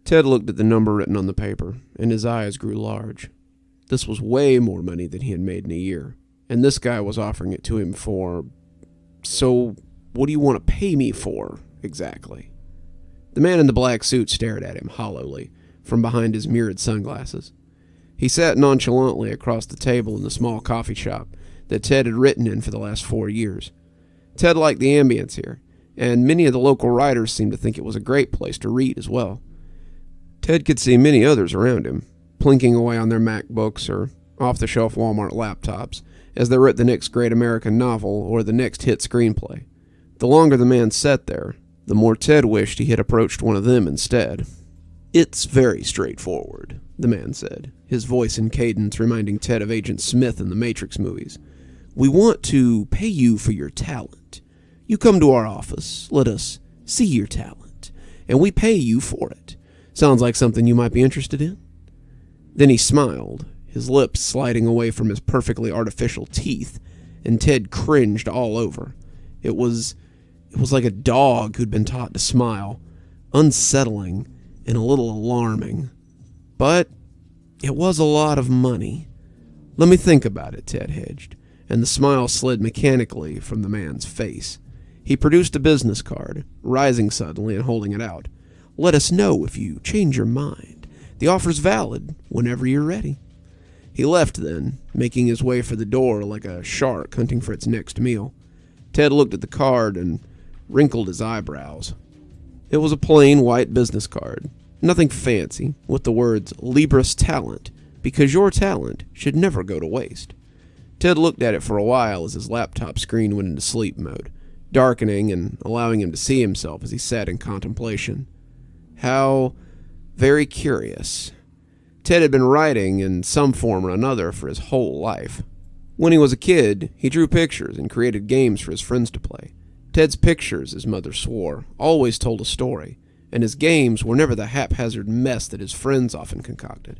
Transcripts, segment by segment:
Ted looked at the number written on the paper, and his eyes grew large. This was way more money than he had made in a year, and this guy was offering it to him for... So, what do you want to pay me for, exactly? The man in the black suit stared at him hollowly from behind his mirrored sunglasses. He sat nonchalantly across the table in the small coffee shop that Ted had written in for the last 4 years. Ted liked the ambience here, and many of the local writers seemed to think it was a great place to read as well. Ted could see many others around him, plinking away on their MacBooks or off-the-shelf Walmart laptops as they wrote the next great American novel or the next hit screenplay. The longer the man sat there, the more Ted wished he had approached one of them instead. "It's very straightforward," the man said, his voice in cadence reminding Ted of Agent Smith in the Matrix movies. "We want to pay you for your talent. You come to our office, let us see your talent, and we pay you for it. Sounds like something you might be interested in?" Then he smiled, his lips sliding away from his perfectly artificial teeth, and Ted cringed all over. It was like a dog who'd been taught to smile, unsettling and a little alarming. But it was a lot of money. "Let me think about it," Ted hedged, and the smile slid mechanically from the man's face. He produced a business card, rising suddenly and holding it out. "Let us know if you change your mind. The offer's valid whenever you're ready." He left then, making his way for the door like a shark hunting for its next meal. Ted looked at the card and wrinkled his eyebrows. It was a plain white business card, nothing fancy, with the words "Libris Talent," because your talent should never go to waste. Ted looked at it for a while as his laptop screen went into sleep mode, darkening and allowing him to see himself as he sat in contemplation. How very curious. Ted had been writing in some form or another for his whole life. When he was a kid, he drew pictures and created games for his friends to play. Ted's pictures, his mother swore, always told a story, and his games were never the haphazard mess that his friends often concocted.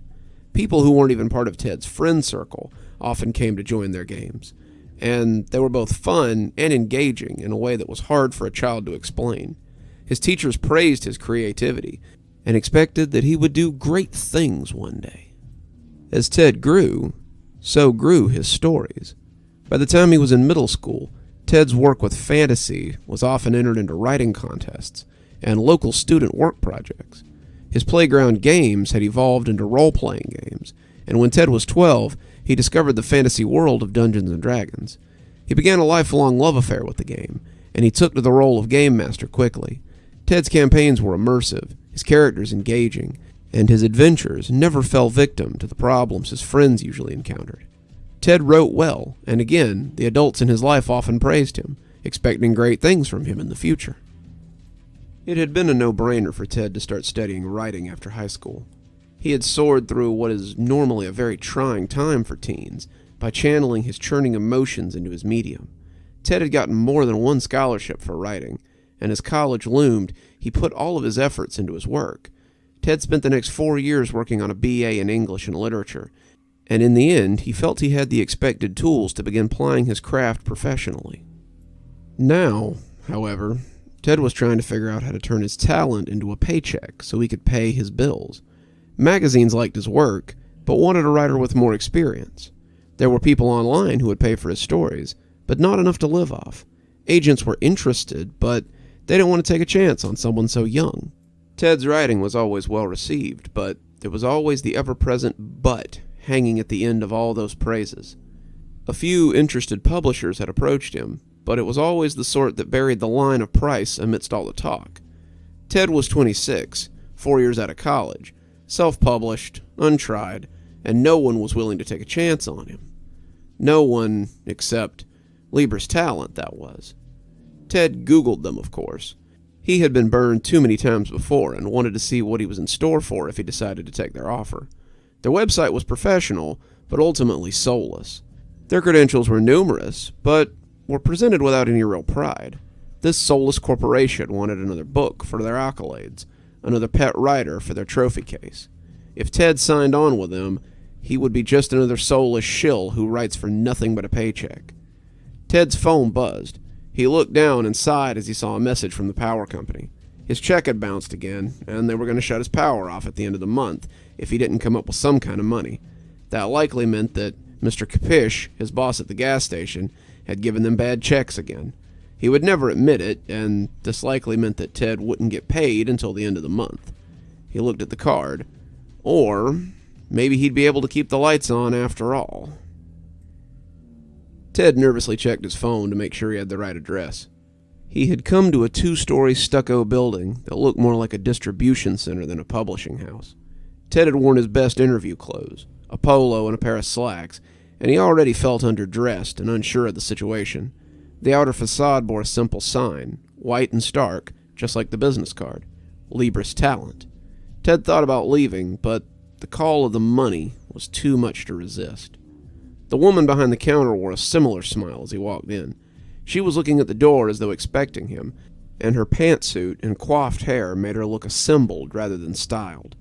People who weren't even part of Ted's friend circle often came to join their games, and they were both fun and engaging in a way that was hard for a child to explain. His teachers praised his creativity and expected that he would do great things one day. As Ted grew, so grew his stories. By the time he was in middle school, Ted's work with fantasy was often entered into writing contests and local student work projects. His playground games had evolved into role-playing games, and when Ted was 12, he discovered the fantasy world of Dungeons & Dragons. He began a lifelong love affair with the game, and he took to the role of game master quickly. Ted's campaigns were immersive, his characters engaging, and his adventures never fell victim to the problems his friends usually encountered. Ted wrote well, and again, the adults in his life often praised him, expecting great things from him in the future. It had been a no-brainer for Ted to start studying writing after high school. He had soared through what is normally a very trying time for teens by channeling his churning emotions into his medium. Ted had gotten more than one scholarship for writing, and as college loomed, he put all of his efforts into his work. Ted spent the next 4 years working on a BA in English and Literature, and in the end, he felt he had the expected tools to begin plying his craft professionally. Now, however, Ted was trying to figure out how to turn his talent into a paycheck so he could pay his bills. Magazines liked his work, but wanted a writer with more experience. There were people online who would pay for his stories, but not enough to live off. Agents were interested, but they didn't want to take a chance on someone so young. Ted's writing was always well received, but there was always the ever-present "but" hanging at the end of all those praises. A few interested publishers had approached him, but it was always the sort that buried the line of price amidst all the talk. Ted was 26, 4 years out of college, self-published, untried, and no one was willing to take a chance on him. No one except Libris Talent, that was. Ted Googled them, of course. He had been burned too many times before and wanted to see what he was in store for if he decided to take their offer. Their website was professional, but ultimately soulless. Their credentials were numerous, but were presented without any real pride. This soulless corporation wanted another book for their accolades, another pet writer for their trophy case. If Ted signed on with them, he would be just another soulless shill who writes for nothing but a paycheck. Ted's phone buzzed. He looked down and sighed as he saw a message from the power company. His check had bounced again, and they were going to shut his power off at the end of the month if he didn't come up with some kind of money. That likely meant that Mr. Capish, his boss at the gas station, had given them bad checks again. He would never admit it, and this likely meant that Ted wouldn't get paid until the end of the month. He looked at the card. Or maybe he'd be able to keep the lights on after all. Ted nervously checked his phone to make sure he had the right address. He had come to a 2-story stucco building that looked more like a distribution center than a publishing house. Ted had worn his best interview clothes, a polo and a pair of slacks, and he already felt underdressed and unsure of the situation. The outer facade bore a simple sign, white and stark, just like the business card, Libris Talent. Ted thought about leaving, but the call of the money was too much to resist. The woman behind the counter wore a similar smile as he walked in. She was looking at the door as though expecting him, and her pantsuit and coiffed hair made her look assembled rather than styled.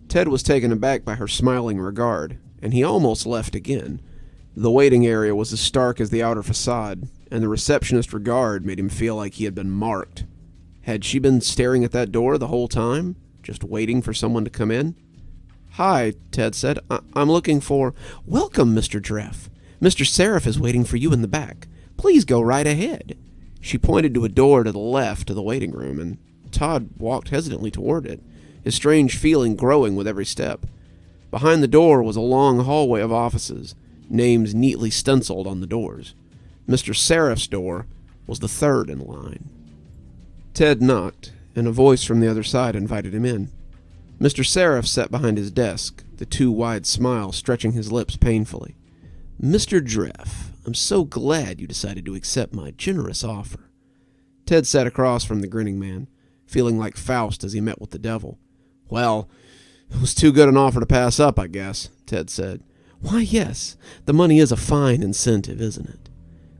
Ted was taken aback by her smiling regard, and he almost left again. The waiting area was as stark as the outer facade, and the receptionist's regard made him feel like he had been marked. Had she been staring at that door the whole time, just waiting for someone to come in? "Hi," Ted said. I'm looking for—" "Welcome, Mr. Dreff. Mr. Sereph is waiting for you in the back. Please go right ahead." She pointed to a door to the left of the waiting room, and Todd walked hesitantly toward it, his strange feeling growing with every step. Behind the door was a long hallway of offices, names neatly stenciled on the doors. Mr. Sereph's door was the third in line. Ted knocked, and a voice from the other side invited him in. Mr. Sereph sat behind his desk, the too wide smile stretching his lips painfully. "Mr. Dreff, I'm so glad you decided to accept my generous offer." Ted sat across from the grinning man, feeling like Faust as he met with the devil. "Well, it was too good an offer to pass up, I guess," Ted said. "Why, yes. The money is a fine incentive, isn't it?"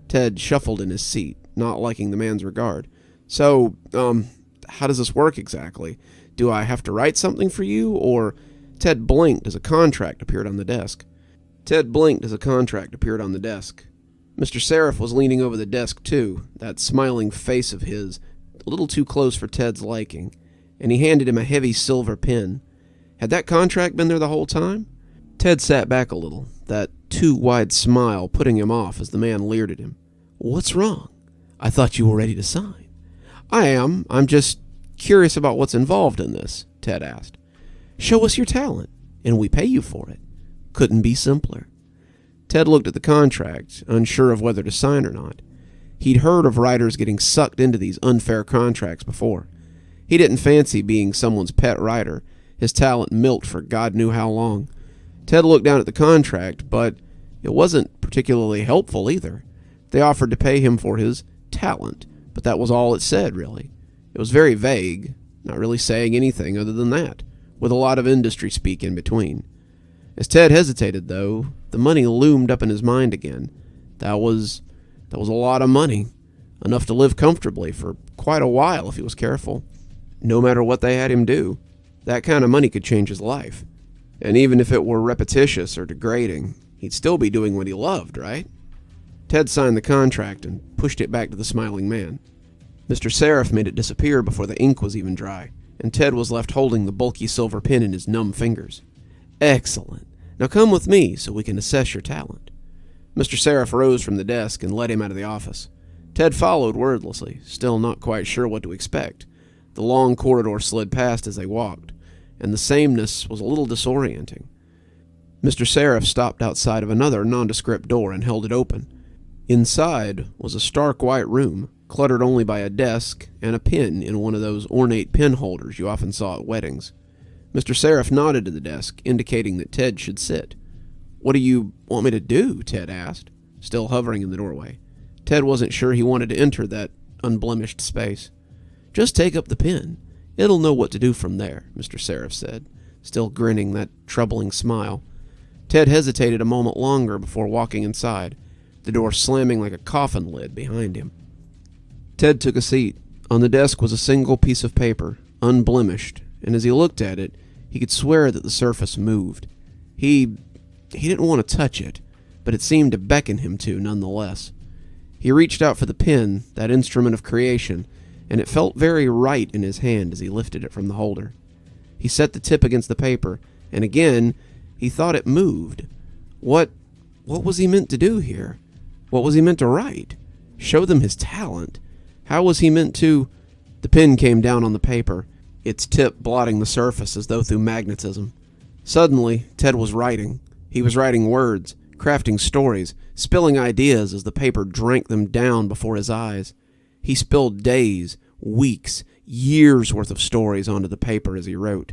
Ted shuffled in his seat, not liking the man's regard. "So, how does this work exactly? Do I have to write something for you, or—" Ted blinked as a contract appeared on the desk. Mr. Sereph was leaning over the desk, too, that smiling face of his, a little too close for Ted's liking, and he handed him a heavy silver pen. Had that contract been there the whole time? Ted sat back a little, that too wide smile putting him off as the man leered at him. "What's wrong? I thought you were ready to sign." "I am. I'm just curious about what's involved in this," Ted asked. "Show us your talent, and we pay you for it. Couldn't be simpler." Ted looked at the contract, unsure of whether to sign or not. He'd heard of writers getting sucked into these unfair contracts before. He didn't fancy being someone's pet writer, his talent milked for God knew how long. Ted looked down at the contract, but it wasn't particularly helpful either. They offered to pay him for his talent, but that was all it said, really. It was very vague, not really saying anything other than that, with a lot of industry speak in between. As Ted hesitated, though, the money loomed up in his mind again. That was a lot of money, enough to live comfortably for quite a while if he was careful. No matter what they had him do, that kind of money could change his life. And even if it were repetitious or degrading, he'd still be doing what he loved, right? Ted signed the contract and pushed it back to the smiling man. Mr. Sereph made it disappear before the ink was even dry, and Ted was left holding the bulky silver pen in his numb fingers. "Excellent. Now come with me so we can assess your talent." Mr. Sereph rose from the desk and led him out of the office. Ted followed wordlessly, still not quite sure what to expect. The long corridor slid past as they walked, and the sameness was a little disorienting. Mr. Sereph stopped outside of another nondescript door and held it open. Inside was a stark white room, cluttered only by a desk and a pin in one of those ornate pin holders you often saw at weddings. Mr. Sereph nodded to the desk, indicating that Ted should sit. "What do you want me to do?" Ted asked, still hovering in the doorway. Ted wasn't sure he wanted to enter that unblemished space. "Just take up the pen. It'll know what to do from there," Mr. Sereph said, still grinning that troubling smile. Ted hesitated a moment longer before walking inside, the door slamming like a coffin lid behind him. Ted took a seat. On the desk was a single piece of paper, unblemished, and as he looked at it, he could swear that the surface moved. He didn't want to touch it, but it seemed to beckon him to nonetheless. He reached out for the pen, that instrument of creation, and it felt very right in his hand as he lifted it from the holder. He set the tip against the paper, and again, he thought it moved. What was he meant to do here? What was he meant to write? Show them his talent? How was he meant to... The pen came down on the paper, its tip blotting the surface as though through magnetism. Suddenly, Ted was writing. He was writing words, crafting stories, spilling ideas as the paper drank them down before his eyes. He spilled days, weeks, years' worth of stories onto the paper as he wrote.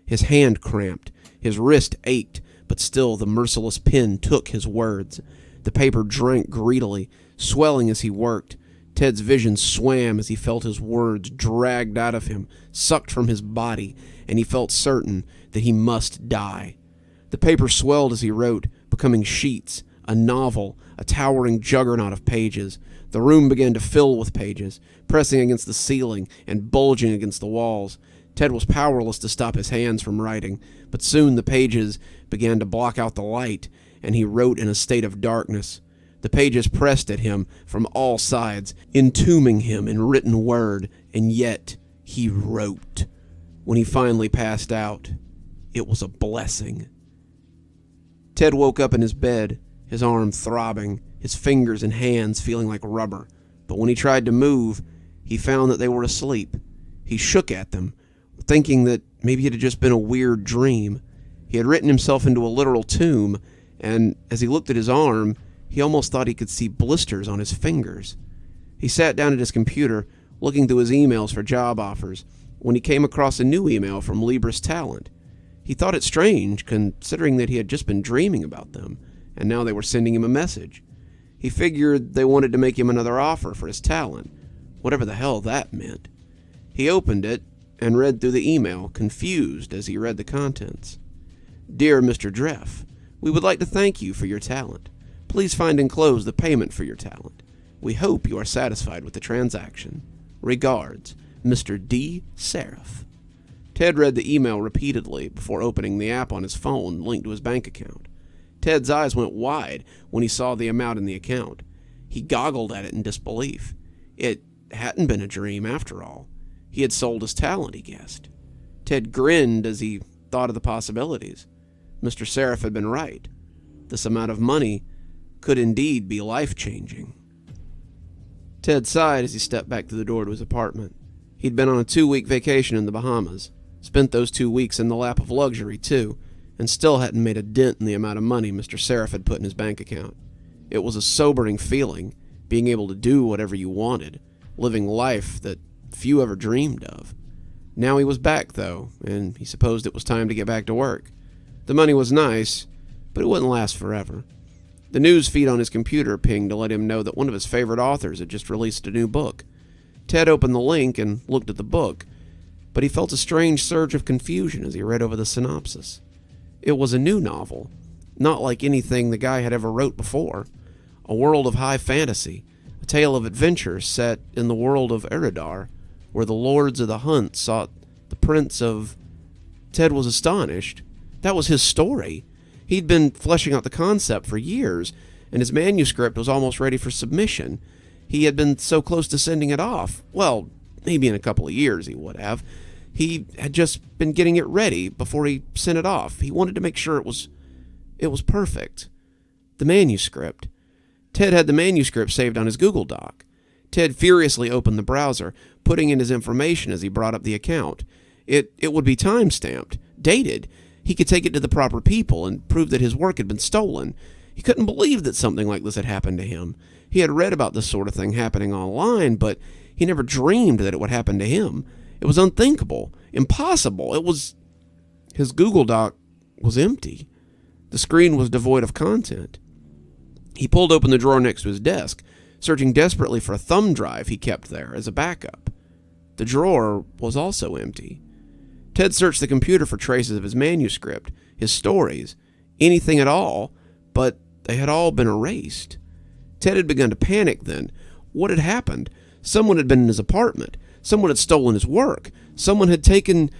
His hand cramped, his wrist ached, but still the merciless pen took his words. The paper drank greedily, swelling as he worked. Ted's vision swam as he felt his words dragged out of him, sucked from his body, and he felt certain that he must die. The paper swelled as he wrote, becoming sheets, a novel, a towering juggernaut of pages. The room began to fill with pages, pressing against the ceiling and bulging against the walls. Ted was powerless to stop his hands from writing, but soon the pages began to block out the light, and he wrote in a state of darkness. The pages pressed at him from all sides, entombing him in written word, and yet he wrote. When he finally passed out, it was a blessing. Ted woke up in his bed, his arm throbbing, his fingers and hands feeling like rubber. But when he tried to move, he found that they were asleep. He shook at them, thinking that maybe it had just been a weird dream. He had written himself into a literal tomb, and as he looked at his arm, he almost thought he could see blisters on his fingers. He sat down at his computer, looking through his emails for job offers, when he came across a new email from Libris Talent. He thought it strange, considering that he had just been dreaming about them, and now they were sending him a message. He figured they wanted to make him another offer for his talent, whatever the hell that meant. He opened it and read through the email, confused as he read the contents. Dear Mr. Dreff, we would like to thank you for your talent. Please find enclosed the payment for your talent. We hope you are satisfied with the transaction. Regards, Mr. D. Sereph. Ted read the email repeatedly before opening the app on his phone linked to his bank account. Ted's eyes went wide when he saw the amount in the account. He goggled at it in disbelief. It hadn't been a dream after all. He had sold his talent, he guessed. Ted grinned as he thought of the possibilities. Mr. Sereph had been right. This amount of money could indeed be life-changing. Ted sighed as he stepped back through the door to his apartment. He'd been on a 2-week vacation in the Bahamas, spent those 2 weeks in the lap of luxury, too, and still hadn't made a dent in the amount of money Mr. Sereph had put in his bank account. It was a sobering feeling, being able to do whatever you wanted, living life that few ever dreamed of. Now he was back, though, and he supposed it was time to get back to work. The money was nice, but it wouldn't last forever. The news feed on his computer pinged to let him know that one of his favorite authors had just released a new book. Ted opened the link and looked at the book, but he felt a strange surge of confusion as he read over the synopsis. It was a new novel, not like anything the guy had ever wrote before. A world of high fantasy, a tale of adventure set in the world of Eridar, where the lords of the hunt sought the prince of... Ted was astonished. That was his story. He'd been fleshing out the concept for years, and his manuscript was almost ready for submission. He had been so close to sending it off. Well, maybe in a couple of years he would have. He had just been getting it ready before he sent it off. He wanted to make sure it was perfect. The manuscript. Ted had the manuscript saved on his Google Doc. Ted furiously opened the browser, putting in his information as he brought up the account. It would be time-stamped, dated. He could take it to the proper people and prove that his work had been stolen. He couldn't believe that something like this had happened to him. He had read about this sort of thing happening online, but he never dreamed that it would happen to him. It was unthinkable, impossible. His Google Doc was empty. The screen was devoid of content. He pulled open the drawer next to his desk, searching desperately for a thumb drive he kept there as a backup. The drawer was also empty. Ted searched the computer for traces of his manuscript, his stories, anything at all, but they had all been erased. Ted had begun to panic then. What had happened? Someone had been in his apartment. Someone had stolen his work. Someone had taken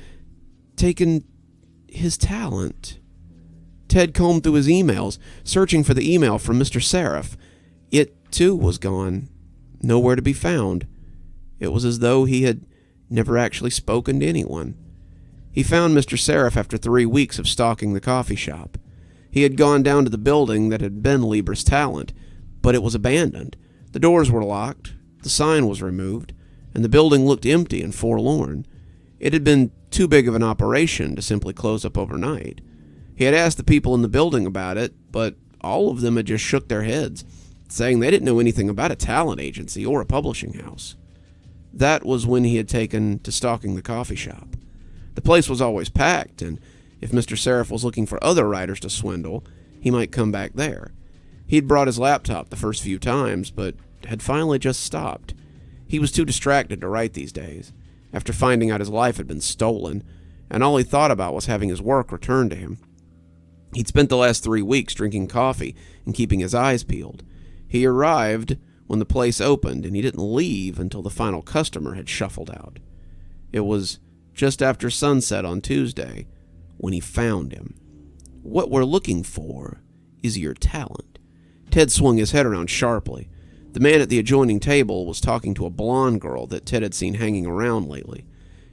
his talent. Ted combed through his emails, searching for the email from Mr. Sereph. It, too, was gone. Nowhere to be found. It was as though he had never actually spoken to anyone. He found Mr. Sereph after 3 weeks of stalking the coffee shop. He had gone down to the building that had been Lieber's Talent, but it was abandoned. The doors were locked, the sign was removed, and the building looked empty and forlorn. It had been too big of an operation to simply close up overnight. He had asked the people in the building about it, but all of them had just shook their heads, saying they didn't know anything about a talent agency or a publishing house. That was when he had taken to stalking the coffee shop. The place was always packed, and if Mr. Sereph was looking for other writers to swindle, he might come back there. He'd brought his laptop the first few times, but had finally just stopped. He was too distracted to write these days, after finding out his life had been stolen, and all he thought about was having his work returned to him. He'd spent the last 3 weeks drinking coffee and keeping his eyes peeled. He arrived when the place opened, and he didn't leave until the final customer had shuffled out. It was just after sunset on Tuesday when he found him. "What we're looking for is your talent." Ted swung his head around sharply. The man at the adjoining table was talking to a blonde girl that Ted had seen hanging around lately.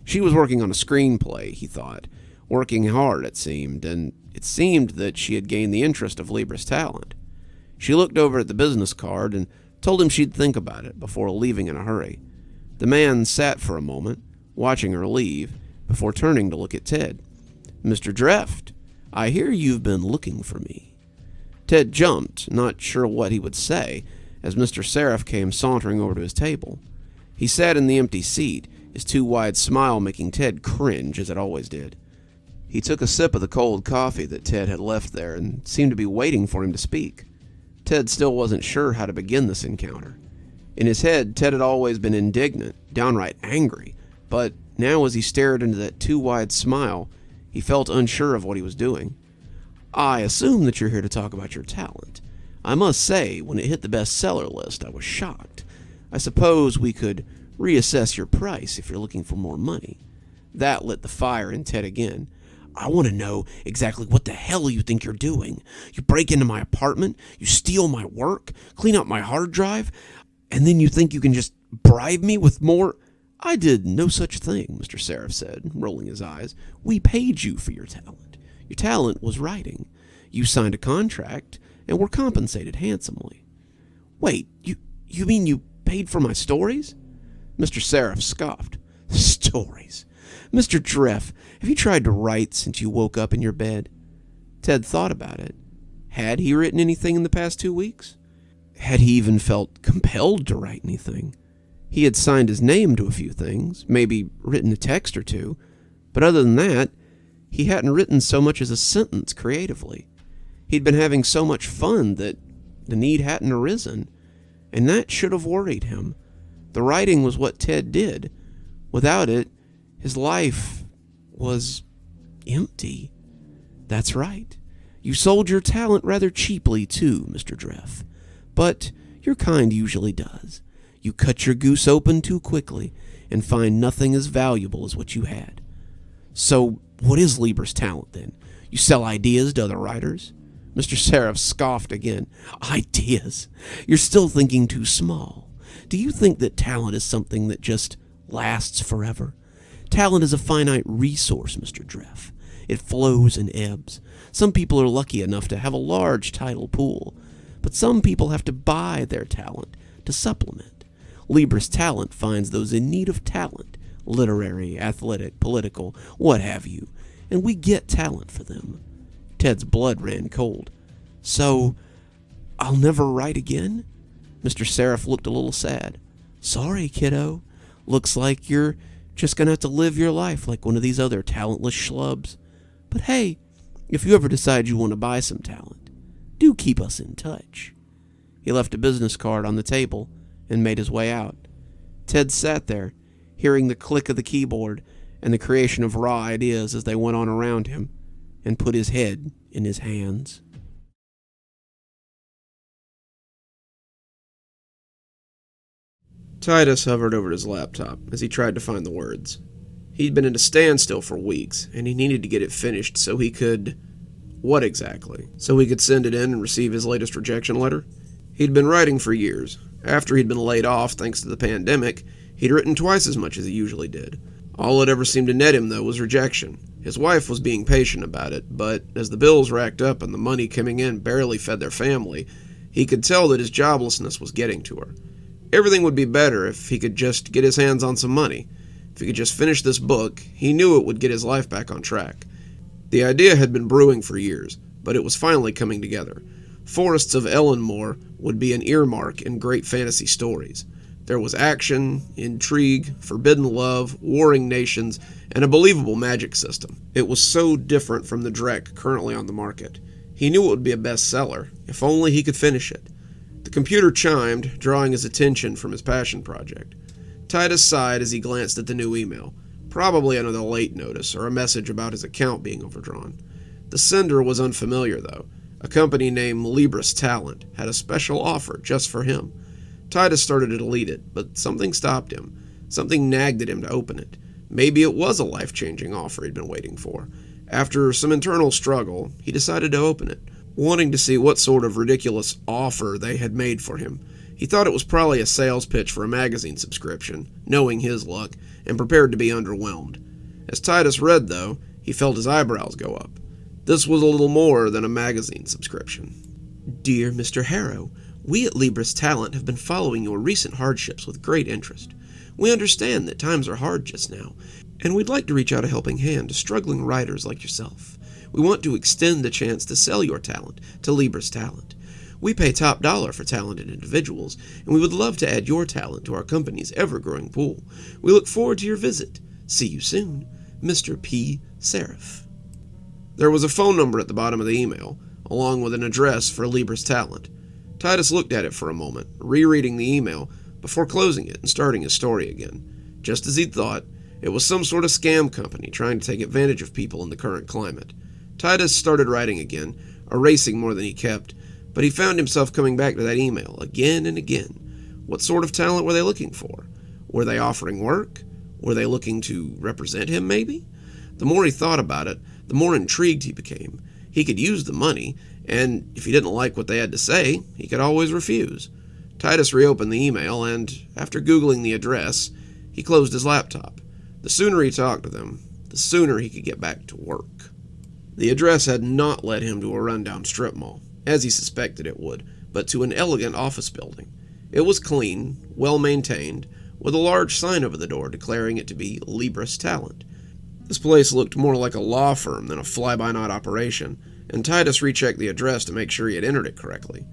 She was working on a screenplay, he thought. Working hard, it seemed, and it seemed that she had gained the interest of Lieber's Talent. She looked over at the business card and told him she'd think about it before leaving in a hurry. The man sat for a moment, watching her leave, before turning to look at Ted. "Mr. Dreft, I hear you've been looking for me." Ted jumped, not sure what he would say, as Mr. Sereph came sauntering over to his table. He sat in the empty seat, his too wide smile making Ted cringe as it always did. He took a sip of the cold coffee that Ted had left there and seemed to be waiting for him to speak. Ted still wasn't sure how to begin this encounter. In his head, Ted had always been indignant, downright angry, but now as he stared into that too wide smile, he felt unsure of what he was doing. "I assume that you're here to talk about your talent. I must say, when it hit the bestseller list, I was shocked. I suppose we could reassess your price if you're looking for more money." That lit the fire in Ted again. "I want to know exactly what the hell you think you're doing. You break into my apartment, you steal my work, clean out my hard drive, and then you think you can just bribe me with more—" "I did no such thing," Mr. Sereph said, rolling his eyes. "We paid you for your talent. Your talent was writing. You signed a contract and were compensated handsomely." "Wait, you mean you paid for my stories?" Mr. Sereph scoffed. "Stories? Mr. Dreft, have you tried to write since you woke up in your bed?" Ted thought about it. Had he written anything in the past 2 weeks? Had he even felt compelled to write anything? He had signed his name to a few things, maybe written a text or two, but other than that, he hadn't written so much as a sentence creatively. He'd been having so much fun that the need hadn't arisen, and that should have worried him. The writing was what Ted did. Without it, his life was empty. "That's right. You sold your talent rather cheaply, too, Mr. Dreft. But your kind usually does. You cut your goose open too quickly and find nothing as valuable as what you had." "So what is Lieber's Talent, then? You sell ideas to other writers?" Mr. Sereph scoffed again. "Ideas? You're still thinking too small. Do you think that talent is something that just lasts forever? Talent is a finite resource, Mr. Dreft. It flows and ebbs. Some people are lucky enough to have a large tidal pool, but some people have to buy their talent to supplement. Lieber's Talent finds those in need of talent, literary, athletic, political, what have you, and we get talent for them." Ted's blood ran cold. "So, I'll never write again?" Mr. Sereph looked a little sad. "Sorry, kiddo. Looks like you're just gonna have to live your life like one of these other talentless schlubs. But hey, if you ever decide you want to buy some talent, do keep us in touch." He left a business card on the table and made his way out. Ted sat there, hearing the click of the keyboard and the creation of raw ideas as they went on around him, and put his head in his hands. Titus hovered over his laptop as he tried to find the words. He'd been at a standstill for weeks, and he needed to get it finished so he could... What exactly? So he could send it in and receive his latest rejection letter? He'd been writing for years. After he'd been laid off thanks to the pandemic, He'd written twice as much as he usually did. All it ever seemed to net him, though, was rejection. His wife was being patient about it, but as the bills racked up and the money coming in barely fed their family, he could tell that his joblessness was getting to her. Everything would be better if he could just get his hands on some money. If he could just finish this book, he knew it would get his life back on track. The idea had been brewing for years, but it was finally coming together. Forests of Ellenmore would be an earmark in great fantasy stories. There was action, intrigue, forbidden love, warring nations, and a believable magic system. It was so different from the Drek currently on the market. He knew it would be a bestseller, if only he could finish it. The computer chimed, drawing his attention from his passion project. Titus sighed as he glanced at the new email. Probably another late notice, or a message about his account being overdrawn. The sender was unfamiliar, though. A company named Libris Talent had a special offer just for him. Titus started to delete it, but something stopped him. Something nagged at him to open it. Maybe it was a life-changing offer he'd been waiting for. After some internal struggle, he decided to open it, wanting to see what sort of ridiculous offer they had made for him. He thought it was probably a sales pitch for a magazine subscription, knowing his luck, and prepared to be underwhelmed. As Titus read, though, he felt his eyebrows go up. This was a little more than a magazine subscription. Dear Mr. Harrow, we at Libris Talent have been following your recent hardships with great interest. We understand that times are hard just now, and we'd like to reach out a helping hand to struggling writers like yourself. We want to extend the chance to sell your talent to Libris Talent. We pay top dollar for talented individuals, and we would love to add your talent to our company's ever-growing pool. We look forward to your visit. See you soon, Mr. P. Sereph. There was a phone number at the bottom of the email, along with an address for Libris Talent. Titus looked at it for a moment, rereading the email, before closing it and starting his story again. Just as he'd thought, it was some sort of scam company trying to take advantage of people in the current climate. Titus started writing again, erasing more than he kept, but he found himself coming back to that email again and again. What sort of talent were they looking for? Were they offering work? Were they looking to represent him, maybe? The more he thought about it, the more intrigued he became. He could use the money, and if he didn't like what they had to say, he could always refuse. Titus reopened the email, and after Googling the address, he closed his laptop. The sooner he talked to them, the sooner he could get back to work. The address had not led him to a rundown strip mall, as he suspected it would, but to an elegant office building. It was clean, well-maintained, with a large sign over the door declaring it to be Libris Talent. This place looked more like a law firm than a fly-by-night operation, and Titus rechecked the address to make sure he had entered it correctly.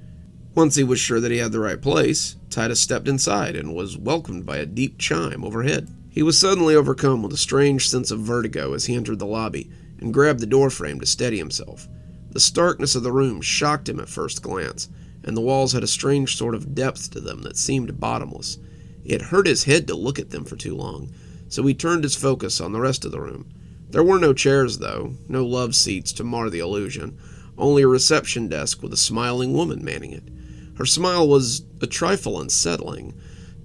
Once he was sure that he had the right place, Titus stepped inside and was welcomed by a deep chime overhead. He was suddenly overcome with a strange sense of vertigo as he entered the lobby and grabbed the doorframe to steady himself. The starkness of the room shocked him at first glance, and the walls had a strange sort of depth to them that seemed bottomless. It hurt his head to look at them for too long, so he turned his focus on the rest of the room. There were no chairs, though, no love seats to mar the illusion, only a reception desk with a smiling woman manning it. Her smile was a trifle unsettling.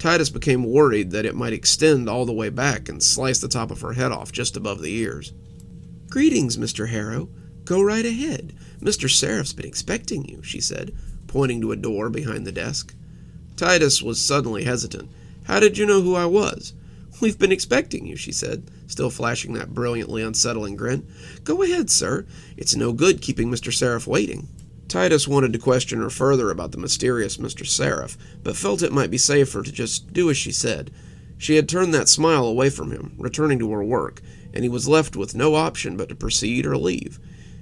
Titus became worried that it might extend all the way back and slice the top of her head off just above the ears. Greetings, Mr. Harrow. Go right ahead. Mr. Sereph's been expecting you, she said, pointing to a door behind the desk. Titus was suddenly hesitant. How did you know who I was? We've been expecting you, she said, still flashing that brilliantly unsettling grin. Go ahead, sir. It's no good keeping Mr. Sereph waiting. Titus wanted to question her further about the mysterious Mr. Sereph, but felt it might be safer to just do as she said. She had turned that smile away from him, returning to her work, and he was left with no option but to proceed or leave.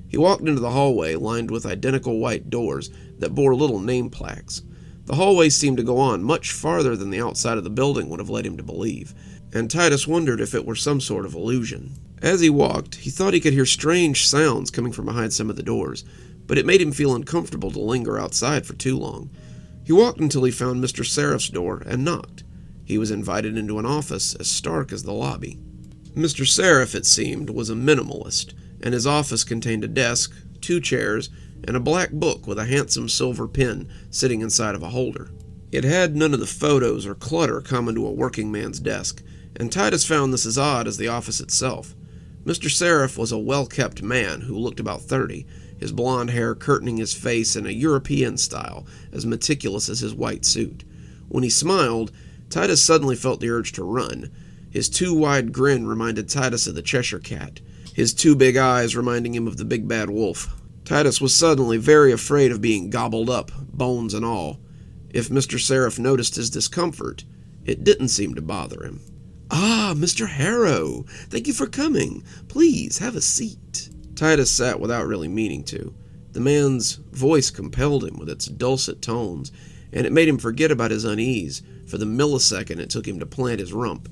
He walked into the hallway lined with identical white doors that bore little name plaques. The hallway seemed to go on much farther than the outside of the building would have led him to believe, and Titus wondered if it were some sort of illusion. As he walked, he thought he could hear strange sounds coming from behind some of the doors, but it made him feel uncomfortable to linger outside for too long. He walked until he found Mr. Sereph's door and knocked. He was invited into an office as stark as the lobby. Mr. Sereph, it seemed, was a minimalist, and his office contained a desk, 2 chairs, and a black book with a handsome silver pen sitting inside of a holder. It had none of the photos or clutter common to a working man's desk, and Titus found this as odd as the office itself. Mr. Sereph was a well-kept man who looked about 30, his blonde hair curtaining his face in a European style, as meticulous as his white suit. When he smiled, Titus suddenly felt the urge to run. His too wide grin reminded Titus of the Cheshire Cat, his too big eyes reminding him of the big bad wolf. Titus was suddenly very afraid of being gobbled up, bones and all. If Mr. Sereph noticed his discomfort, it didn't seem to bother him. "Ah, Mr. Harrow, thank you for coming. Please, have a seat." Titus sat without really meaning to. The man's voice compelled him with its dulcet tones, and it made him forget about his unease for the millisecond it took him to plant his rump.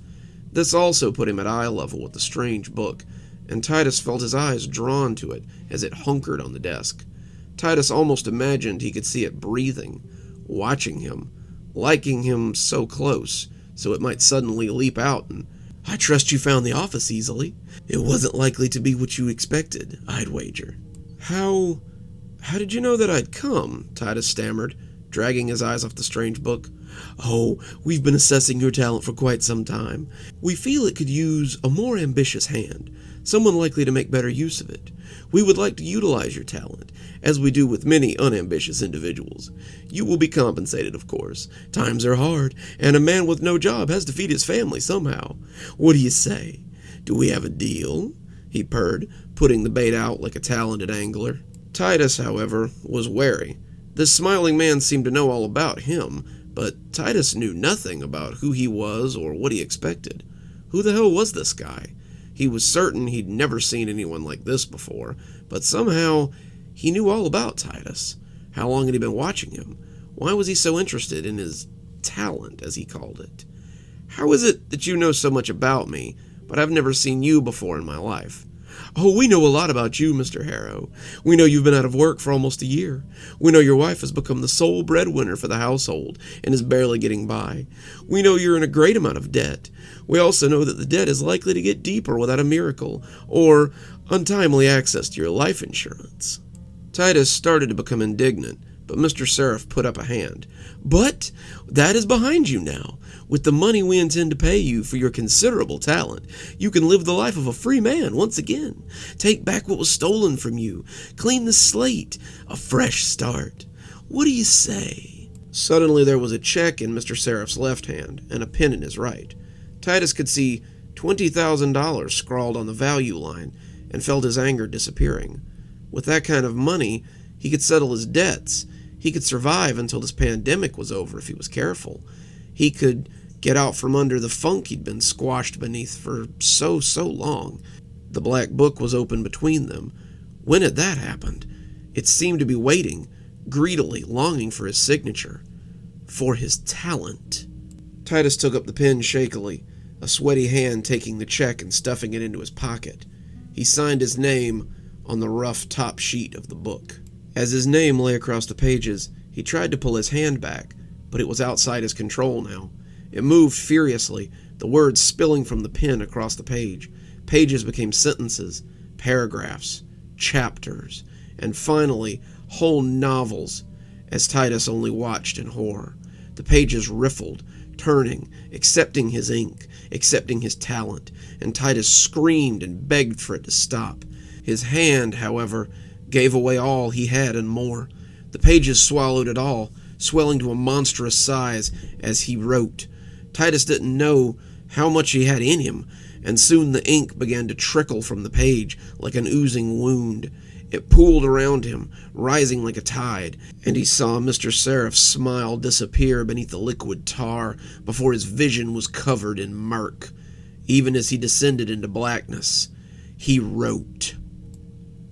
This also put him at eye level with the strange book, and Titus felt his eyes drawn to it as it hunkered on the desk. Titus almost imagined he could see it breathing, watching him, liking him so close, so it might suddenly leap out and, "I trust you found the office easily. It wasn't likely to be what you expected, I'd wager." How did you know that I'd come?" Titus stammered, dragging his eyes off the strange book. "Oh, we've been assessing your talent for quite some time. We feel it could use a more ambitious hand, someone likely to make better use of it. We would like to utilize your talent, as we do with many unambitious individuals. You will be compensated, of course. Times are hard, and a man with no job has to feed his family somehow. What do you say? Do we have a deal?" he purred, putting the bait out like a talented angler. Titus, however, was wary. This smiling man seemed to know all about him, but Titus knew nothing about who he was or what he expected. Who the hell was this guy? He was certain he'd never seen anyone like this before, but somehow he knew all about Titus. How long had he been watching him? Why was he so interested in his talent, as he called it? "How is it that you know so much about me, but I've never seen you before in my life?" "Oh, we know a lot about you, Mr. Harrow. We know you've been out of work for almost a year. We know your wife has become the sole breadwinner for the household and is barely getting by. We know you're in a great amount of debt. We also know that the debt is likely to get deeper without a miracle or untimely access to your life insurance." Titus started to become indignant, but Mr. Sereph put up a hand. "But that is behind you now. With the money we intend to pay you for your considerable talent, you can live the life of a free man once again. Take back what was stolen from you. Clean the slate. A fresh start. What do you say?" Suddenly there was a check in Mr. Sereph's left hand and a pen in his right. Titus could see $20,000 scrawled on the value line and felt his anger disappearing. With that kind of money, he could settle his debts. He could survive until this pandemic was over if he was careful. He could get out from under the funk he'd been squashed beneath for so long. The black book was open between them. When had that happened? It seemed to be waiting, greedily longing for his signature. For his talent. Titus took up the pen shakily, a sweaty hand taking the check and stuffing it into his pocket. He signed his name on the rough top sheet of the book. As his name lay across the pages, he tried to pull his hand back, but it was outside his control now. It moved furiously, the words spilling from the pen across the page. Pages became sentences, paragraphs, chapters, and finally, whole novels, as Titus only watched in horror. The pages riffled, turning, accepting his ink, accepting his talent, and Titus screamed and begged for it to stop. His hand, however, gave away all he had and more. The pages swallowed it all, swelling to a monstrous size as he wrote. Titus didn't know how much he had in him, and soon the ink began to trickle from the page like an oozing wound. It pooled around him, rising like a tide, and he saw Mr. Sereph's smile disappear beneath the liquid tar before his vision was covered in murk. Even as he descended into blackness, he wrote.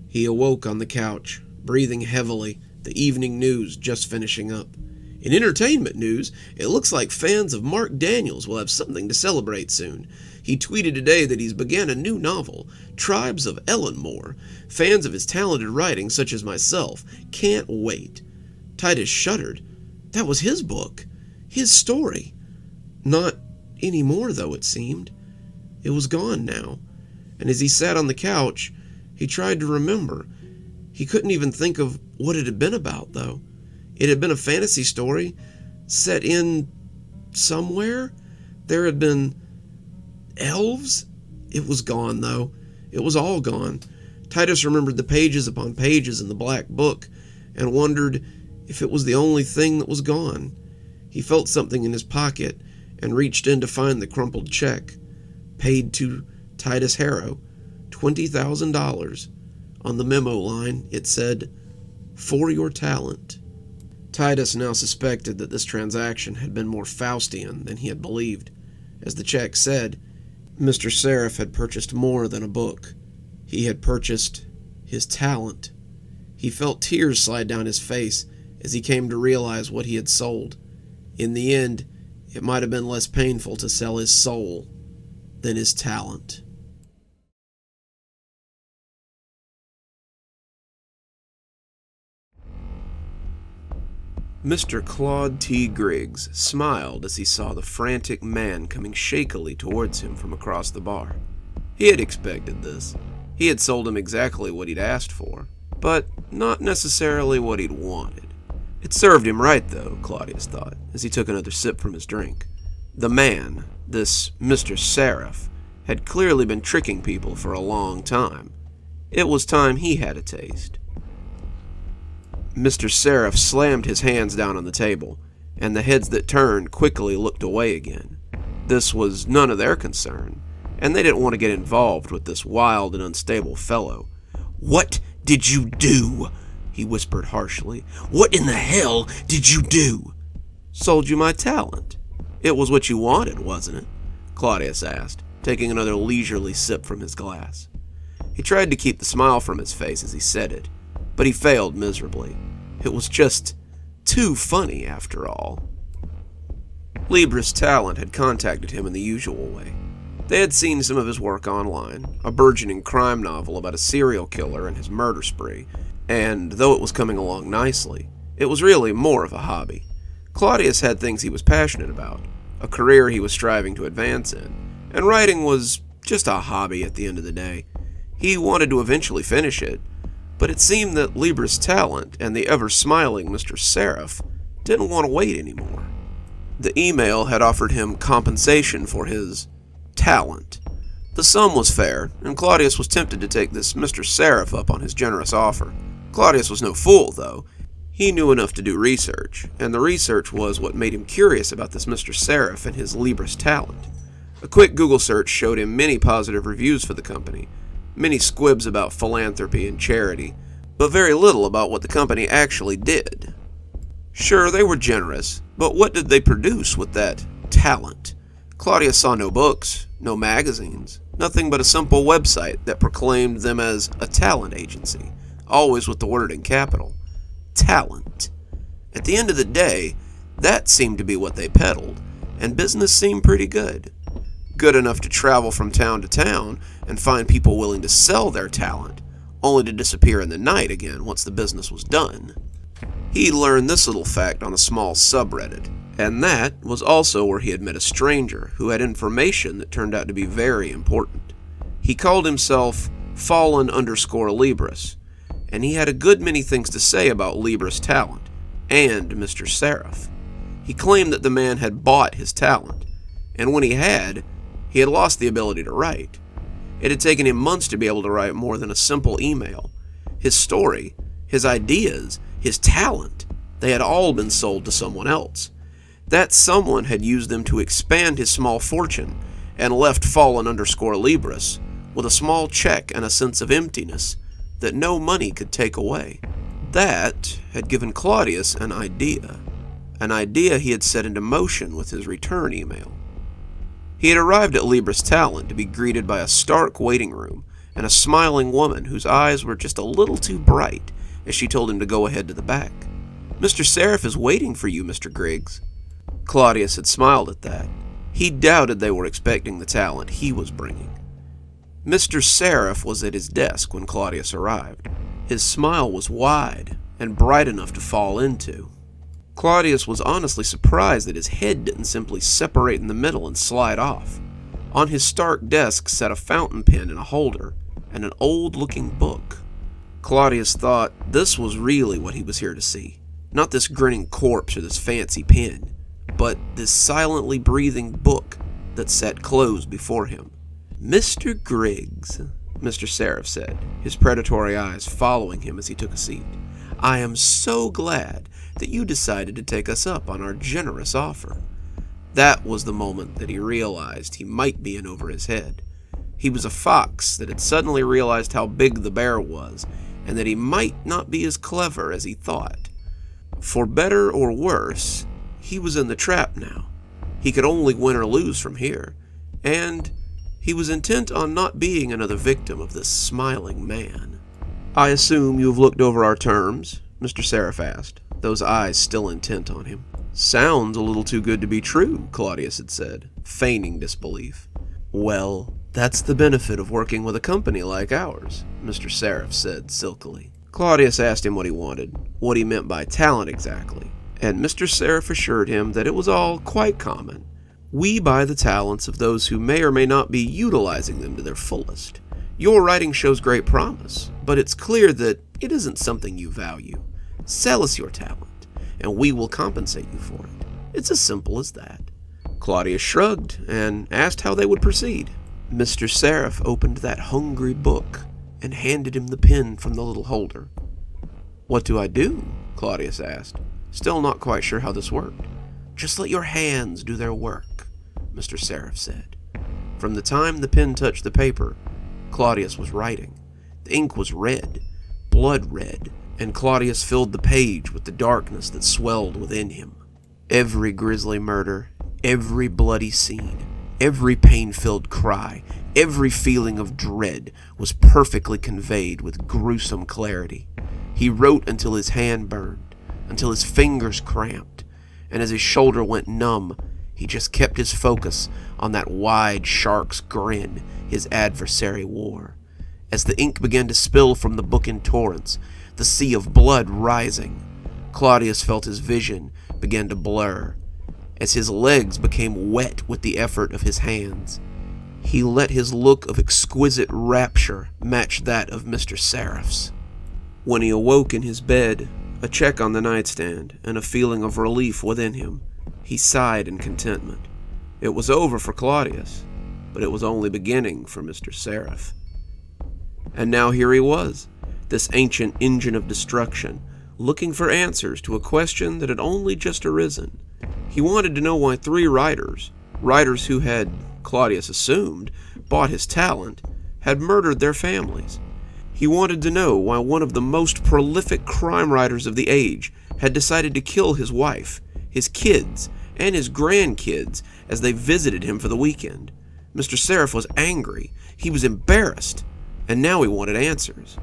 He awoke on the couch, breathing heavily, the evening news just finishing up. In entertainment news, it looks like fans of Mark Daniels will have something to celebrate soon. He tweeted today that he's began a new novel, Tribes of Ellenmore. Fans of his talented writing, such as myself, can't wait. Titus shuddered. That was his book. His story. Not anymore, though, it seemed. It was gone now. And as he sat on the couch, he tried to remember. He couldn't even think of what it had been about, though. It had been a fantasy story set in somewhere. There had been elves. It was gone, though. It was all gone. Titus remembered the pages upon pages in the black book and wondered if it was the only thing that was gone. He felt something in his pocket, and reached in to find the crumpled check, paid to Titus Harrow $20,000. On the memo line, it said, "For your talent." Titus now suspected that this transaction had been more Faustian than he had believed. As the check said, Mr. Sereph had purchased more than a book. He had purchased his talent. He felt tears slide down his face as he came to realize what he had sold. In the end, it might have been less painful to sell his soul than his talent. Mr. Claude T. Griggs smiled as he saw the frantic man coming shakily towards him from across the bar. He had expected this. He had sold him exactly what he'd asked for, but not necessarily what he'd wanted. It served him right, though, Claudius thought, as he took another sip from his drink. The man, this Mr. Sereph, had clearly been tricking people for a long time. It was time he had a taste. Mr. Sereph slammed his hands down on the table, and the heads that turned quickly looked away again. This was none of their concern, and they didn't want to get involved with this wild and unstable fellow. "What did you do?" he whispered harshly. "What in the hell did you do?" "Sold you my talent. It was what you wanted, wasn't it?" Claudius asked, taking another leisurely sip from his glass. He tried to keep the smile from his face as he said it, but he failed miserably. It was just too funny, after all. Libris Talent had contacted him in the usual way. They had seen some of his work online, a burgeoning crime novel about a serial killer and his murder spree, and though it was coming along nicely, it was really more of a hobby. Claudius had things he was passionate about, a career he was striving to advance in, and writing was just a hobby at the end of the day. He wanted to eventually finish it, but it seemed that Libris Talent and the ever-smiling Mr. Sereph didn't want to wait anymore. The email had offered him compensation for his talent. The sum was fair, and Claudius was tempted to take this Mr. Sereph up on his generous offer. Claudius was no fool, though. He knew enough to do research, and the research was what made him curious about this Mr. Sereph and his Libris Talent. A quick Google search showed him many positive reviews for the company, many squibs about philanthropy and charity, but very little about what the company actually did. Sure, they were generous, but what did they produce with that talent? Claudius saw no books, no magazines, nothing but a simple website that proclaimed them as a talent agency, always with the word in capital. Talent. At the end of the day, that seemed to be what they peddled, and business seemed pretty good. Good enough to travel from town to town and find people willing to sell their talent, only to disappear in the night again once the business was done. He learned this little fact on a small subreddit, and that was also where he had met a stranger who had information that turned out to be very important. He called himself Fallen_Libris, and he had a good many things to say about Libris Talent and Mr. Sereph. He claimed that the man had bought his talent, and when he had lost the ability to write. It had taken him months to be able to write more than a simple email. His story, his ideas, his talent, they had all been sold to someone else. That someone had used them to expand his small fortune and left Fallen_Libris with a small check and a sense of emptiness that no money could take away. That had given Claudius an idea he had set into motion with his return email. He had arrived at Libris Talent to be greeted by a stark waiting room and a smiling woman whose eyes were just a little too bright as she told him to go ahead to the back. "Mr. Sereph is waiting for you, Mr. Griggs." Claudius had smiled at that. He doubted they were expecting the talent he was bringing. Mr. Sereph was at his desk when Claudius arrived. His smile was wide and bright enough to fall into. Claudius was honestly surprised that his head didn't simply separate in the middle and slide off. On his stark desk sat a fountain pen in a holder and an old-looking book. Claudius thought this was really what he was here to see. Not this grinning corpse or this fancy pen, but this silently breathing book that sat closed before him. "Mr. Griggs," Mr. Sereph said, his predatory eyes following him as he took a seat, "I am so glad that you decided to take us up on our generous offer. That was the moment that he realized he might be in over his head. He was a fox that had suddenly realized how big the bear was, and that he might not be as clever as he thought. For better or worse, he was in the trap now. He could only win or lose from here, and he was intent on not being another victim of this smiling man. "I assume you have looked over our terms?" Mr. Sereph asked, those eyes still intent on him. "Sounds a little too good to be true," Claudius had said, feigning disbelief. "Well, that's the benefit of working with a company like ours," Mr. Sereph said silkily. Claudius asked him what he wanted, what he meant by talent exactly, and Mr. Sereph assured him that it was all quite common. "We buy the talents of those who may or may not be utilizing them to their fullest. Your writing shows great promise, but it's clear that it isn't something you value. Sell us your talent, and we will compensate you for it. It's as simple as that." Claudius shrugged and asked how they would proceed. Mr. Sereph opened that hungry book and handed him the pen from the little holder. "What do I do?" Claudius asked, still not quite sure how this worked. "Just let your hands do their work," Mr. Sereph said. From the time the pen touched the paper, Claudius was writing. The ink was red, blood red, and Claudius filled the page with the darkness that swelled within him. Every grisly murder, every bloody scene, every pain-filled cry, every feeling of dread was perfectly conveyed with gruesome clarity. He wrote until his hand burned, until his fingers cramped, and as his shoulder went numb, he just kept his focus on that wide shark's grin his adversary wore. As the ink began to spill from the book in torrents, the sea of blood rising, Claudius felt his vision begin to blur. As his legs became wet with the effort of his hands, he let his look of exquisite rapture match that of Mr. Sereph's. When he awoke in his bed, a check on the nightstand, and a feeling of relief within him, he sighed in contentment. It was over for Claudius, but it was only beginning for Mr. Sereph. And now here he was, this ancient engine of destruction, looking for answers to a question that had only just arisen. He wanted to know why 3 writers who had, Claudius assumed, bought his talent, had murdered their families. He wanted to know why one of the most prolific crime writers of the age had decided to kill his wife, his kids, and his grandkids as they visited him for the weekend. Mr. Sereph was angry, he was embarrassed, and now he wanted answers.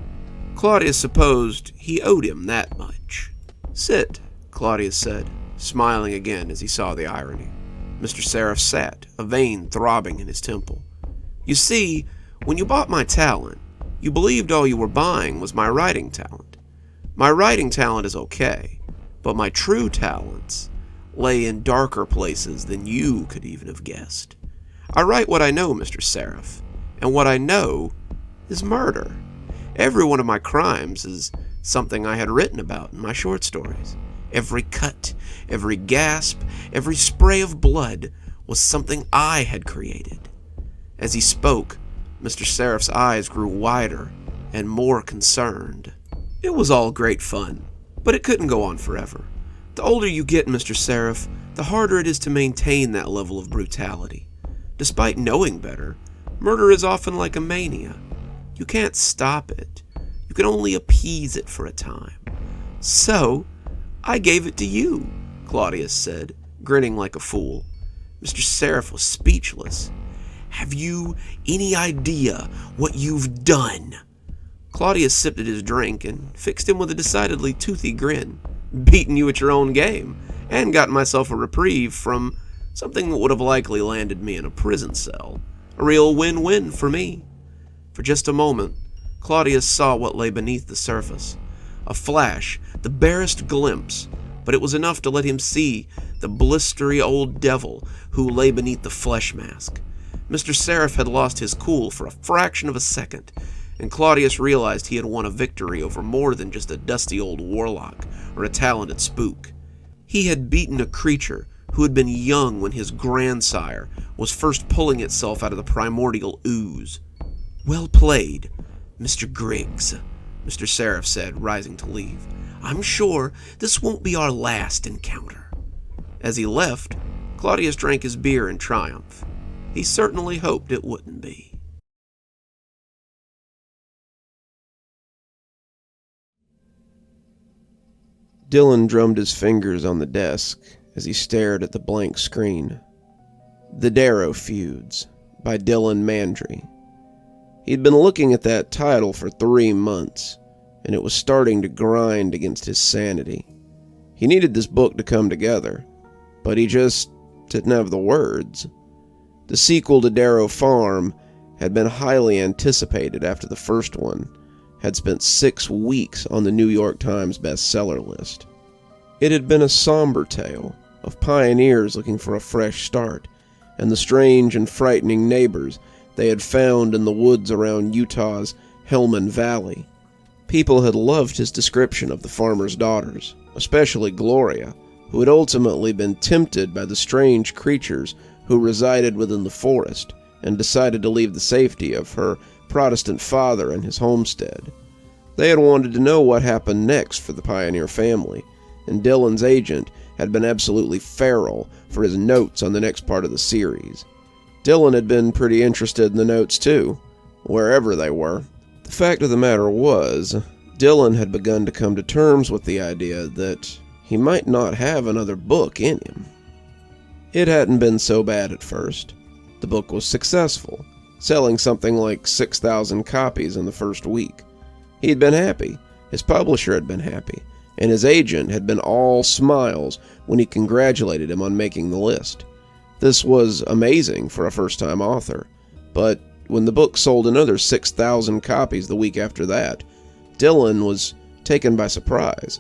Claudius supposed he owed him that much. "Sit," Claudius said, smiling again as he saw the irony. Mr. Sereph sat, a vein throbbing in his temple. "You see, when you bought my talent, you believed all you were buying was my writing talent. My writing talent is okay, but my true talents lay in darker places than you could even have guessed. I write what I know, Mr. Sereph, and what I know is murder. Every one of my crimes is something I had written about in my short stories. Every cut, every gasp, every spray of blood was something I had created." As he spoke, Mr. Sereph's eyes grew wider and more concerned. "It was all great fun, but it couldn't go on forever. The older you get, Mr. Sereph, the harder it is to maintain that level of brutality. Despite knowing better, murder is often like a mania. You can't stop it. You can only appease it for a time. So, I gave it to you," Claudius said, grinning like a fool. Mr. Sereph was speechless. "Have you any idea what you've done?" Claudius sipped at his drink and fixed him with a decidedly toothy grin. "Beaten you at your own game, and gotten myself a reprieve from something that would have likely landed me in a prison cell. A real win-win for me." For just a moment, Claudius saw what lay beneath the surface. A flash, the barest glimpse, but it was enough to let him see the blistery old devil who lay beneath the flesh mask. Mr. Sereph had lost his cool for a fraction of a second, and Claudius realized he had won a victory over more than just a dusty old warlock or a talented spook. He had beaten a creature who had been young when his grandsire was first pulling itself out of the primordial ooze. "Well played, Mr. Griggs," Mr. Sereph said, rising to leave. "I'm sure this won't be our last encounter." As he left, Claudius drank his beer in triumph. He certainly hoped it wouldn't be. Dylan drummed his fingers on the desk as he stared at the blank screen. The Darrow Feuds by Dylan Mandry. He'd been looking at that title for 3 months, and it was starting to grind against his sanity. He needed this book to come together, but he just didn't have the words. The sequel to Darrow Farm had been highly anticipated after the first one had spent 6 weeks on the New York Times bestseller list. It had been a somber tale of pioneers looking for a fresh start, and the strange and frightening neighbors they had found in the woods around Utah's Hellman Valley. People had loved his description of the farmer's daughters, especially Gloria, who had ultimately been tempted by the strange creatures who resided within the forest and decided to leave the safety of her Protestant father and his homestead. They had wanted to know what happened next for the pioneer family, and Dylan's agent had been absolutely feral for his notes on the next part of the series. Dylan had been pretty interested in the notes too, wherever they were. The fact of the matter was, Dylan had begun to come to terms with the idea that he might not have another book in him. It hadn't been so bad at first. The book was successful, selling something like 6,000 copies in the first week. He'd been happy, his publisher had been happy, and his agent had been all smiles when he congratulated him on making the list. This was amazing for a first-time author, but when the book sold another 6,000 copies the week after that, Dylan was taken by surprise.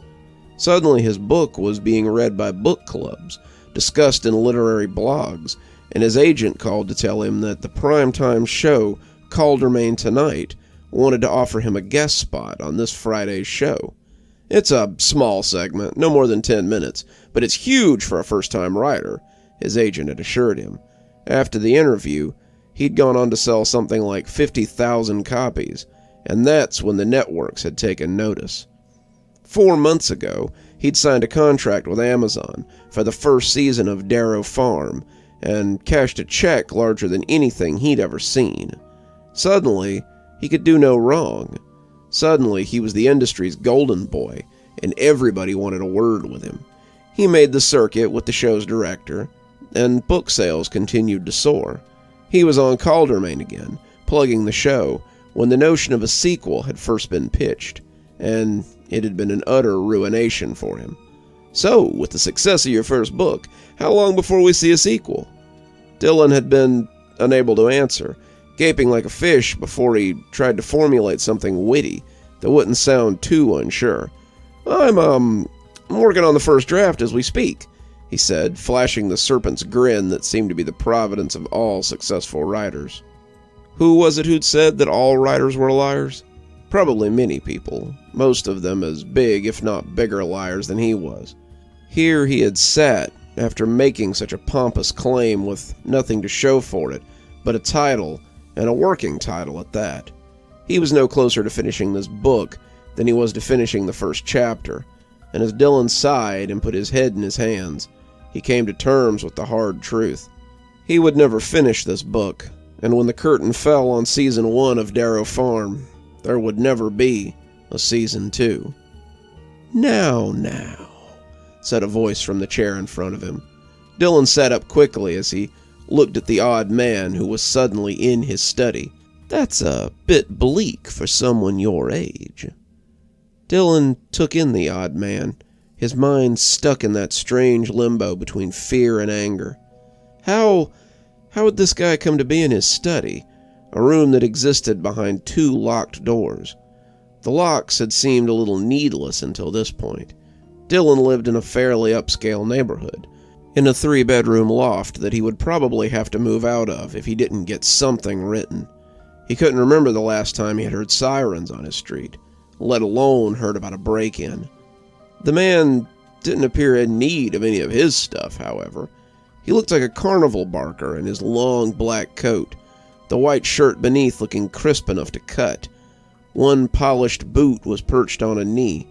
Suddenly his book was being read by book clubs, discussed in literary blogs, and his agent called to tell him that the primetime show Caldermain Tonight wanted to offer him a guest spot on this Friday's show. It's a small segment, no more than 10 minutes, but it's huge for a first-time writer, his agent had assured him. After the interview, he'd gone on to sell something like 50,000 copies, and that's when the networks had taken notice. 4 months ago, he'd signed a contract with Amazon for the first season of Darrow Farm, and cashed a check larger than anything he'd ever seen. Suddenly, he could do no wrong. Suddenly, he was the industry's golden boy, and everybody wanted a word with him. He made the circuit with the show's director, and book sales continued to soar. He was on Caldermain again, plugging the show, when the notion of a sequel had first been pitched, and it had been an utter ruination for him. "So, with the success of your first book, how long before we see a sequel?" Dylan had been unable to answer, gaping like a fish before he tried to formulate something witty that wouldn't sound too unsure. I'm working on the first draft as we speak," he said, flashing the serpent's grin that seemed to be the providence of all successful writers. Who was it who'd said that all writers were liars? Probably many people, most of them as big, if not bigger liars than he was. Here he had sat, after making such a pompous claim with nothing to show for it, but a title, and a working title at that. He was no closer to finishing this book than he was to finishing the first chapter, and as Dylan sighed and put his head in his hands, he came to terms with the hard truth. He would never finish this book, and when the curtain fell on Season 1 of Darrow Farm, there would never be a Season 2. Now, said a voice from the chair in front of him. Dylan sat up quickly as he looked at the odd man who was suddenly in his study. "That's a bit bleak for someone your age." Dylan took in the odd man, his mind stuck in that strange limbo between fear and anger. How had this guy come to be in his study, a room that existed behind 2 locked doors? The locks had seemed a little needless until this point. Dylan lived in a fairly upscale neighborhood, in a 3-bedroom loft that he would probably have to move out of if he didn't get something written. He couldn't remember the last time he had heard sirens on his street, let alone heard about a break-in. The man didn't appear in need of any of his stuff, however. He looked like a carnival barker in his long black coat, the white shirt beneath looking crisp enough to cut. One polished boot was perched on a knee.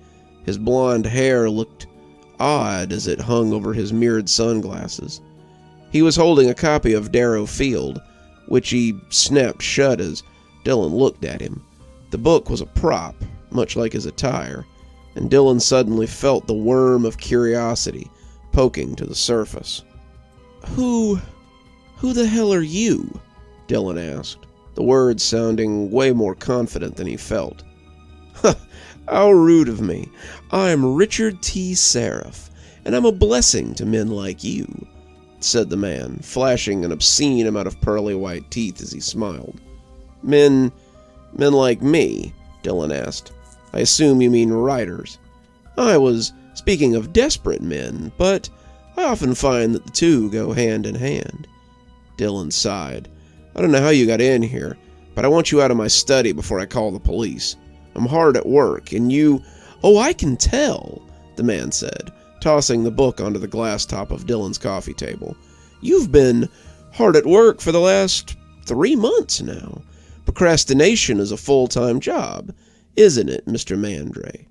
His blonde hair looked odd as it hung over his mirrored sunglasses. He was holding a copy of Darrow Field, which he snapped shut as Dylan looked at him. The book was a prop, much like his attire, and Dylan suddenly felt the worm of curiosity poking to the surface. Who the hell are you?" Dylan asked, the words sounding way more confident than he felt. "How rude of me. I'm Richard T. Sereph, and I'm a blessing to men like you," said the man, flashing an obscene amount of pearly white teeth as he smiled. Men like me?" Dylan asked. "I assume you mean writers." "I was speaking of desperate men, but I often find that the two go hand in hand." Dylan sighed. "I don't know how you got in here, but I want you out of my study before I call the police. I'm hard at work, and you—" "Oh, I can tell," the man said, tossing the book onto the glass top of Dylan's coffee table. "You've been hard at work for the last 3 months now. Procrastination is a full-time job, isn't it, Mr. Mandre?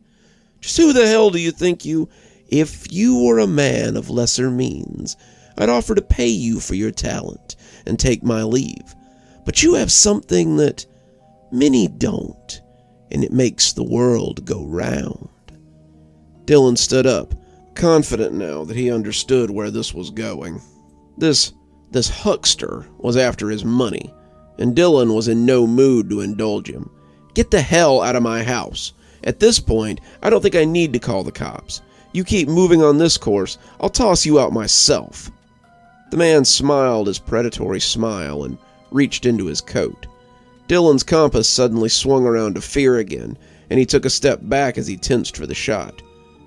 Just who the hell do you think you... If you were a man of lesser means, I'd offer to pay you for your talent and take my leave. But you have something that many don't, and it makes the world go round." Dylan stood up, confident now that he understood where this was going. This huckster was after his money, and Dylan was in no mood to indulge him. "Get the hell out of my house. At this point, I don't think I need to call the cops. You keep moving on this course, I'll toss you out myself." The man smiled his predatory smile and reached into his coat. Dylan's compass suddenly swung around to fear again, and he took a step back as he tensed for the shot.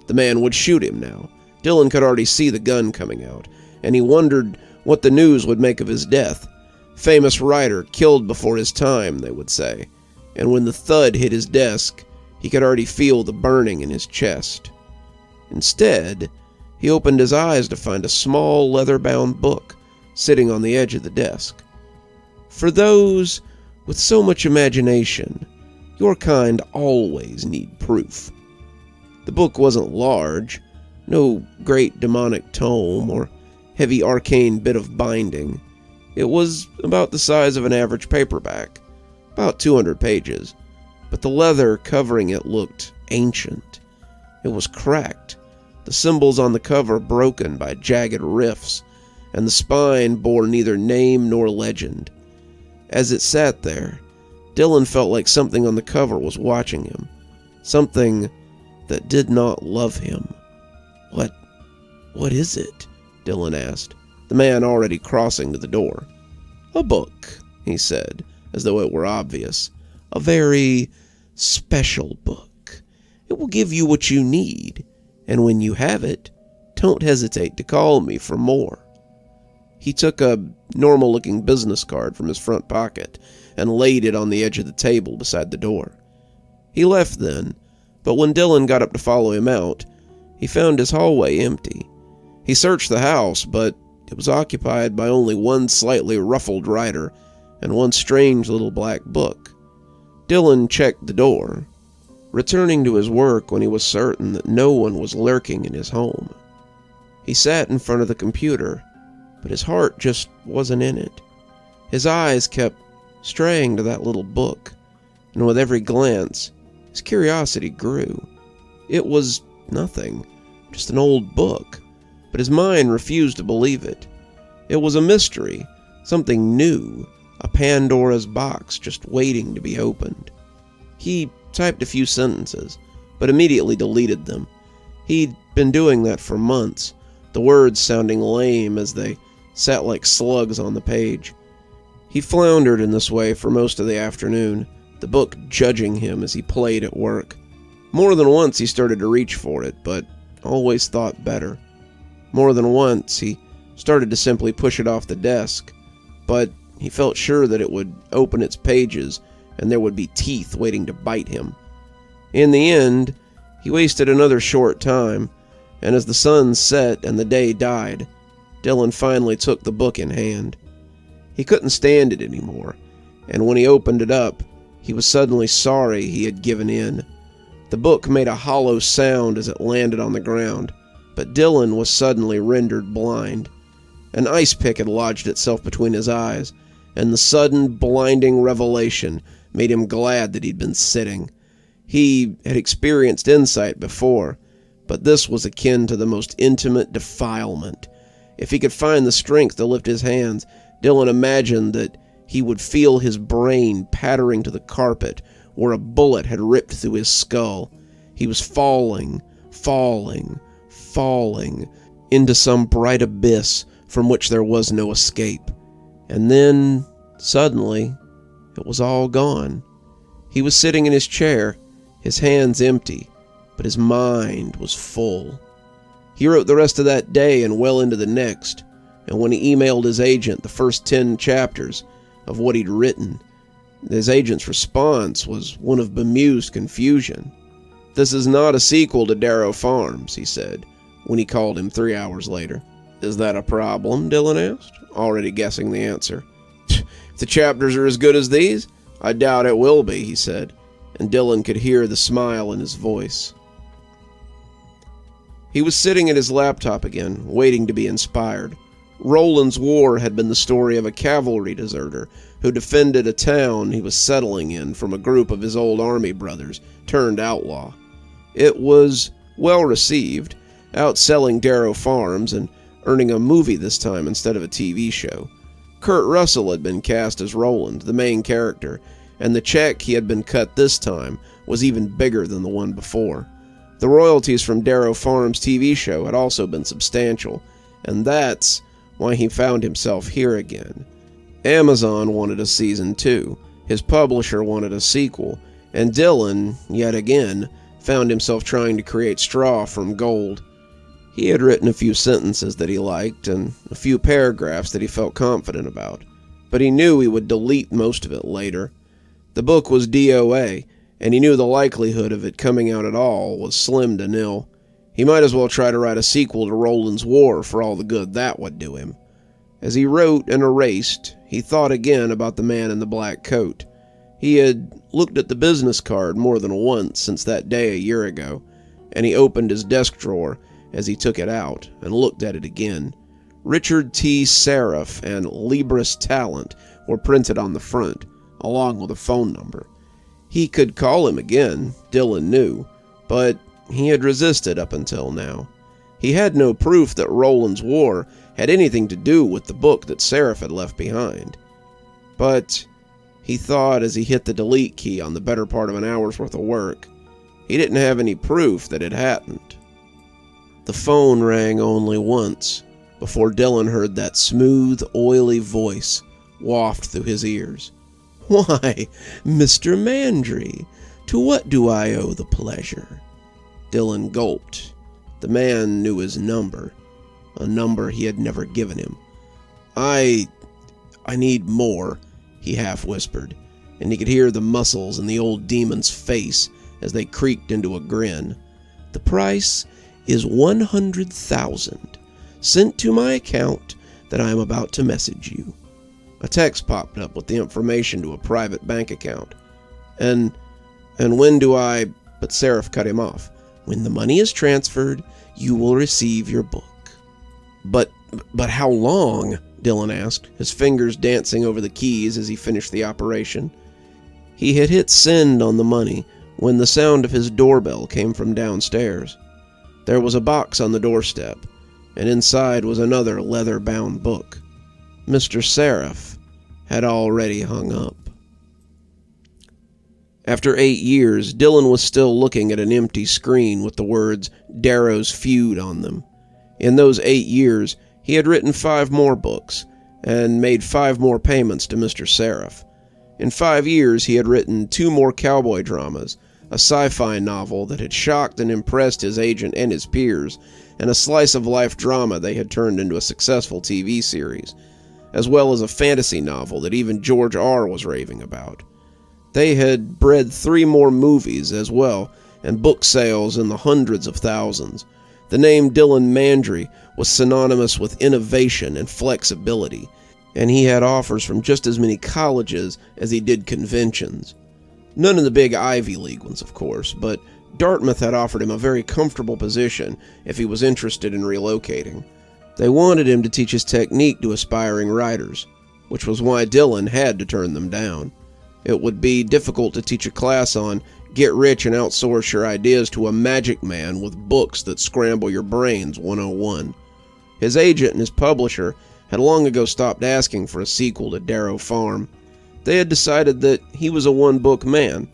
The man would shoot him now. Dylan could already see the gun coming out, and he wondered what the news would make of his death. Famous writer killed before his time, they would say, and when the thud hit his desk, he could already feel the burning in his chest. Instead, he opened his eyes to find a small leather-bound book sitting on the edge of the desk. "For those with so much imagination, your kind always need proof." The book wasn't large, no great demonic tome or heavy arcane bit of binding. It was about the size of an average paperback, about 200 pages, but the leather covering it looked ancient. It was cracked, the symbols on the cover broken by jagged rifts, and the spine bore neither name nor legend. As it sat there, Dylan felt like something on the cover was watching him, something that did not love him. What is it?" Dylan asked, the man already crossing to the door. "A book," he said, as though it were obvious. "A very special book. It will give you what you need, and when you have it, don't hesitate to call me for more." He took a normal-looking business card from his front pocket and laid it on the edge of the table beside the door. He left then, but when Dylan got up to follow him out, he found his hallway empty. He searched the house, but it was occupied by only one slightly ruffled writer and one strange little black book. Dylan checked the door, returning to his work when he was certain that no one was lurking in his home. He sat in front of the computer, but his heart just wasn't in it. His eyes kept straying to that little book, and with every glance, his curiosity grew. It was nothing, just an old book, but his mind refused to believe it. It was a mystery, something new, a Pandora's box just waiting to be opened. He typed a few sentences, but immediately deleted them. He'd been doing that for months, the words sounding lame as they sat like slugs on the page. He floundered in this way for most of the afternoon, the book judging him as he played at work. More than once he started to reach for it, but always thought better. More than once he started to simply push it off the desk, but he felt sure that it would open its pages and there would be teeth waiting to bite him. In the end, he wasted another short time, and as the sun set and the day died, Dylan finally took the book in hand. He couldn't stand it anymore, and when he opened it up, he was suddenly sorry he had given in. The book made a hollow sound as it landed on the ground, but Dylan was suddenly rendered blind. An ice pick had lodged itself between his eyes, and the sudden, blinding revelation made him glad that he'd been sitting. He had experienced insight before, but this was akin to the most intimate defilement. If he could find the strength to lift his hands, Dylan imagined that he would feel his brain pattering to the carpet where a bullet had ripped through his skull. He was falling into some bright abyss from which there was no escape. And then, suddenly, it was all gone. He was sitting in his chair, his hands empty, but his mind was full. He wrote the rest of that day and well into the next, and when he emailed his agent the first 10 chapters of what he'd written, his agent's response was one of bemused confusion. "This is not a sequel to Darrow Farms," he said, when he called him 3 hours later. "Is that a problem?" Dylan asked, already guessing the answer. "If the chapters are as good as these, I doubt it will be," he said, and Dylan could hear the smile in his voice. He was sitting at his laptop again, waiting to be inspired. Roland's War had been the story of a cavalry deserter who defended a town he was settling in from a group of his old army brothers turned outlaw. It was well received, outselling Darrow Farms and earning a movie this time instead of a TV show. Kurt Russell had been cast as Roland, the main character, and the check he had been cut this time was even bigger than the one before. The royalties from Darrow Farms' TV show had also been substantial, and that's why he found himself here again. Amazon wanted a season 2, his publisher wanted a sequel, and Dylan, yet again, found himself trying to create straw from gold. He had written a few sentences that he liked, and a few paragraphs that he felt confident about, but he knew he would delete most of it later. The book was DOA, and he knew the likelihood of it coming out at all was slim to nil. He might as well try to write a sequel to Roland's War for all the good that would do him. As he wrote and erased, he thought again about the man in the black coat. He had looked at the business card more than once since that day a year ago, and he opened his desk drawer as he took it out and looked at it again. Richard T. Sereph and Libris Talent were printed on the front, along with a phone number. He could call him again, Dylan knew, but he had resisted up until now. He had no proof that Roland's War had anything to do with the book that Sereph had left behind. But, he thought as he hit the delete key on the better part of an hour's worth of work, he didn't have any proof that it hadn't. The phone rang only once before Dylan heard that smooth, oily voice waft through his ears. "Why, Mr. Mandry, to what do I owe the pleasure?" Dylan gulped. The man knew his number, a number he had never given him. I need more," he half whispered, and he could hear the muscles in the old demon's face as they creaked into a grin. "The price is 100,000, sent to my account that I am about to message you." A text popped up with the information to a private bank account. And when do I... But Sereph cut him off. "When the money is transferred, you will receive your book." But how long?" Dylan asked, his fingers dancing over the keys as he finished the operation. He had hit send on the money when the sound of his doorbell came from downstairs. There was a box on the doorstep, and inside was another leather-bound book. Mr. Sereph had already hung up. After 8 years, Dylan was still looking at an empty screen with the words Darrow's Feud on them. In those 8 years, he had written 5 more books, and made 5 more payments to Mr. Sereph. In 5 years, he had written 2 more cowboy dramas, a sci-fi novel that had shocked and impressed his agent and his peers, and a slice-of-life drama they had turned into a successful TV series, as well as a fantasy novel that even George R. was raving about. They had bred 3 more movies as well, and book sales in the hundreds of thousands. The name Dylan Mandry was synonymous with innovation and flexibility, and he had offers from just as many colleges as he did conventions. None of the big Ivy League ones, of course, but Dartmouth had offered him a very comfortable position if he was interested in relocating. They wanted him to teach his technique to aspiring writers, which was why Dylan had to turn them down. It would be difficult to teach a class on get rich and outsource your ideas to a magic man with books that scramble your brains 101. His agent and his publisher had long ago stopped asking for a sequel to Darrow Farm. They had decided that he was a one-book man,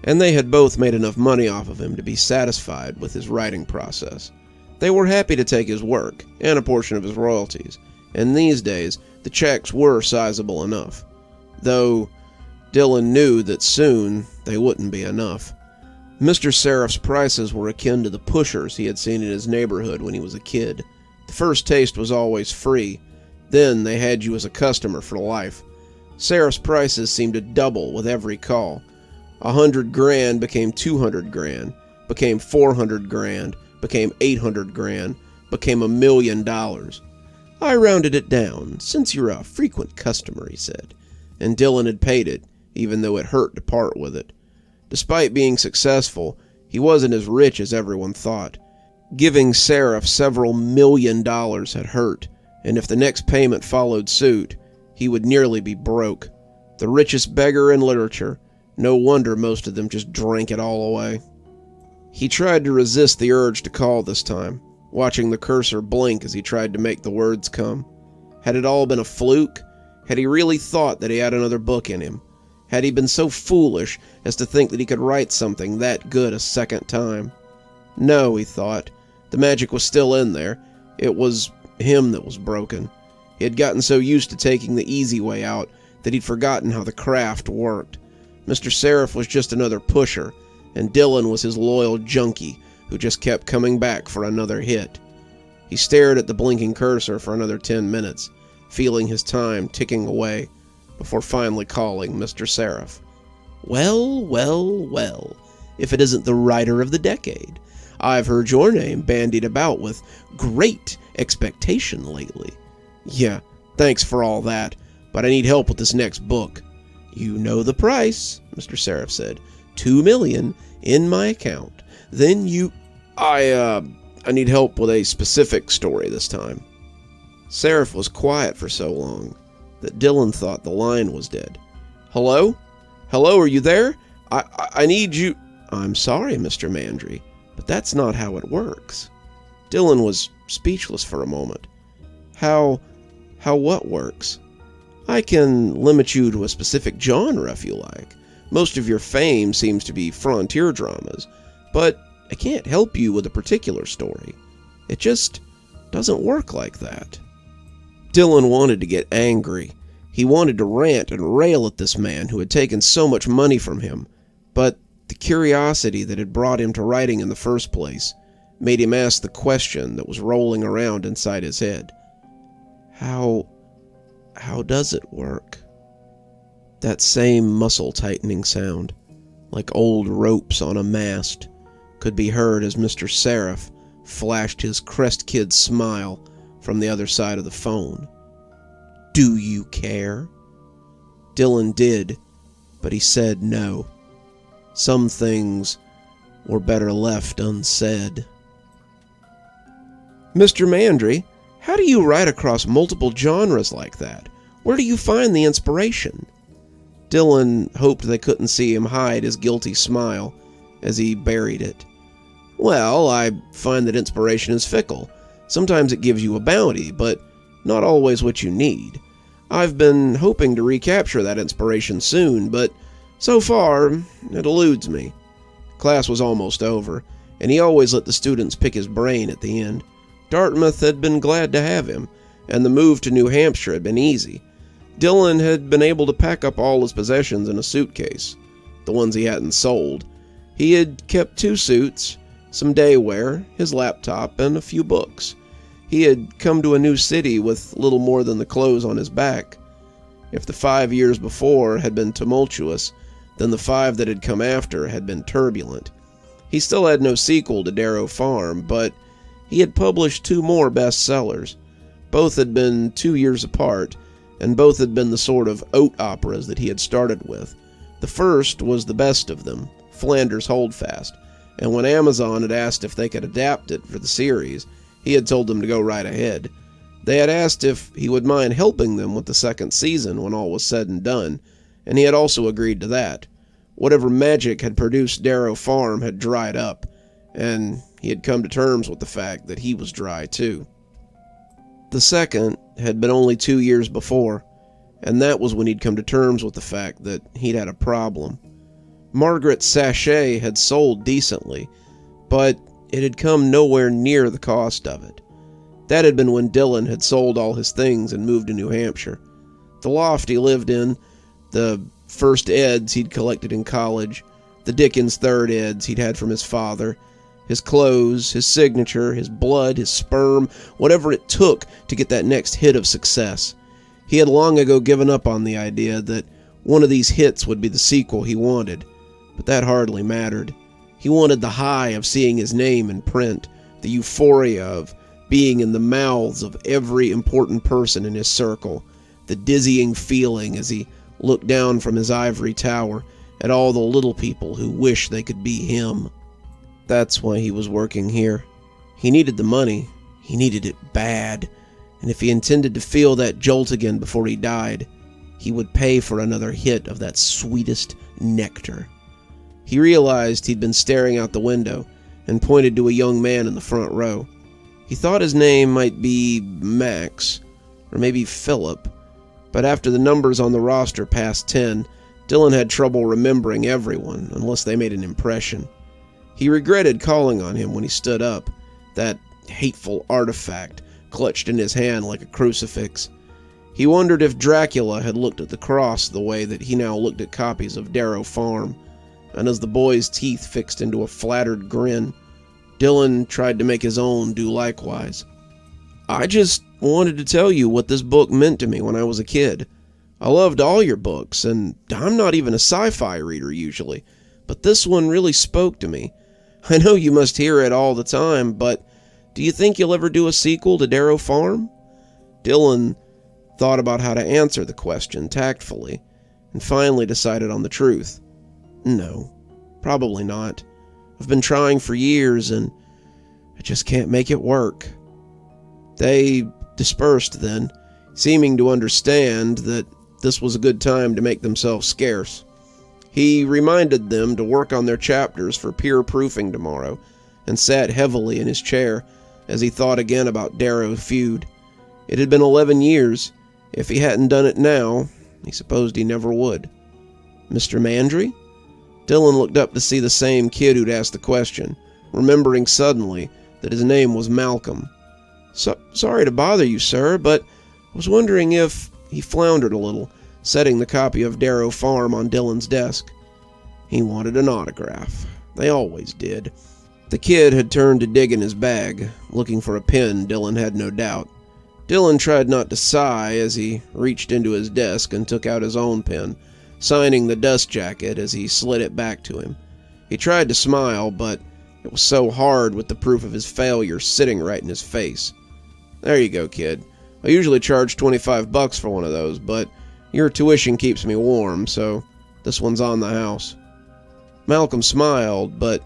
and they had both made enough money off of him to be satisfied with his writing process. They were happy to take his work, and a portion of his royalties, and these days the checks were sizable enough, though Dylan knew that soon they wouldn't be enough. Mr. Sereth's prices were akin to the pushers he had seen in his neighborhood when he was a kid. The first taste was always free, then they had you as a customer for life. Sereth's prices seemed to double with every call. 100 grand became 200 grand, became 400 grand, became 800 grand, became $1 million. I rounded it down, since you're a frequent customer, he said, and Dylan had paid it, even though it hurt to part with it. Despite being successful, he wasn't as rich as everyone thought. Giving Sereph several $1 million had hurt, and if the next payment followed suit, he would nearly be broke. The richest beggar in literature. No wonder most of them just drank it all away. He tried to resist the urge to call this time, watching the cursor blink as he tried to make the words come. Had it all been a fluke? Had he really thought that he had another book in him? Had he been so foolish as to think that he could write something that good a second time? No, he thought. The magic was still in there. It was him that was broken. He had gotten so used to taking the easy way out that he'd forgotten how the craft worked. Mr. Sereph was just another pusher, and Dylan was his loyal junkie who just kept coming back for another hit. He stared at the blinking cursor for another 10 minutes, feeling his time ticking away, before finally calling Mr. Sereph. Well, well, well, if it isn't the writer of the decade. I've heard your name bandied about with great expectation lately. Yeah, thanks for all that, but I need help with this next book. You know the price, Mr. Sereph said. $2 million in my account. Then you... I need help with a specific story this time. Sereph was quiet for so long that Dylan thought the line was dead. Hello? Hello, are you there? I need you... I'm sorry, Mr. Mandry, but that's not how it works. Dylan was speechless for a moment. How what works? I can limit you to a specific genre if you like. Most of your fame seems to be frontier dramas, but I can't help you with a particular story. It just doesn't work like that. Dylan wanted to get angry. He wanted to rant and rail at this man who had taken so much money from him, but the curiosity that had brought him to writing in the first place made him ask the question that was rolling around inside his head. How does it work? That same muscle-tightening sound, like old ropes on a mast, could be heard as Mr. Sereph flashed his crest-kid smile from the other side of the phone. Do you care? Dylan did, but he said no. Some things were better left unsaid. Mr. Mandry, how do you write across multiple genres like that? Where do you find the inspiration? Dylan hoped they couldn't see him hide his guilty smile as he buried it. Well, I find that inspiration is fickle. Sometimes it gives you a bounty, but not always what you need. I've been hoping to recapture that inspiration soon, but so far, it eludes me. Class was almost over, and he always let the students pick his brain at the end. Dartmouth had been glad to have him, and the move to New Hampshire had been easy. Dylan had been able to pack up all his possessions in a suitcase, the ones he hadn't sold. He had kept 2 suits, some day wear, his laptop, and a few books. He had come to a new city with little more than the clothes on his back. If the 5 years before had been tumultuous, then the 5 that had come after had been turbulent. He still had no sequel to Darrow Farm, but he had published 2 more bestsellers. Both had been 2 years apart, and both had been the sort of oat operas that he had started with. The first was the best of them, Flanders Holdfast, and when Amazon had asked if they could adapt it for the series, He had told them to go right ahead. They had asked if he would mind helping them with the second season when all was said and done, and he had also agreed to that. Whatever magic had produced Darrow Farm had dried up, and he had come to terms with the fact that he was dry too. The second had been only 2 years before, and that was when he'd come to terms with the fact that he'd had a problem. Margaret's sachet had sold decently, but it had come nowhere near the cost of it. That had been when Dylan had sold all his things and moved to New Hampshire. The loft he lived in, the first eds he'd collected in college, the Dickens third eds he'd had from his father, his clothes, his signature, his blood, his sperm, whatever it took to get that next hit of success. He had long ago given up on the idea that one of these hits would be the sequel he wanted, but that hardly mattered. He wanted the high of seeing his name in print, the euphoria of being in the mouths of every important person in his circle, the dizzying feeling as he looked down from his ivory tower at all the little people who wish they could be him. That's why he was working here. He needed the money. He needed it bad. And if he intended to feel that jolt again before he died, he would pay for another hit of that sweetest nectar. He realized he'd been staring out the window and pointed to a young man in the front row. He thought his name might be Max, or maybe Philip, but after the numbers on the roster passed 10, Dylan had trouble remembering everyone unless they made an impression. He regretted calling on him when he stood up, that hateful artifact clutched in his hand like a crucifix. He wondered if Dracula had looked at the cross the way that he now looked at copies of Darrow Farm, and as the boy's teeth fixed into a flattered grin, Dylan tried to make his own do likewise. "I just wanted to tell you what this book meant to me when I was a kid. I loved all your books, and I'm not even a sci-fi reader usually, but this one really spoke to me. I know you must hear it all the time, but do you think you'll ever do a sequel to Darrow Farm?" Dylan thought about how to answer the question tactfully, and finally decided on the truth. No, probably not. I've been trying for years, and I just can't make it work. They dispersed then, seeming to understand that this was a good time to make themselves scarce. He reminded them to work on their chapters for peer-proofing tomorrow, and sat heavily in his chair as he thought again about Darrow's feud. It had been 11 years. If he hadn't done it now, he supposed he never would. "Mr. Mandry?" Dylan looked up to see the same kid who'd asked the question, remembering suddenly that his name was Malcolm. Sorry to bother you, sir, but I was wondering if..." He floundered a little, setting the copy of Darrow Farm on Dylan's desk. He wanted an autograph. They always did. The kid had turned to dig in his bag, looking for a pen, Dylan had no doubt. Dylan tried not to sigh as he reached into his desk and took out his own pen, signing the dust jacket as he slid it back to him. He tried to smile, but it was so hard with the proof of his failure sitting right in his face. "There you go, kid. I usually charge $25 for one of those, but your tuition keeps me warm, so this one's on the house." Malcolm smiled, but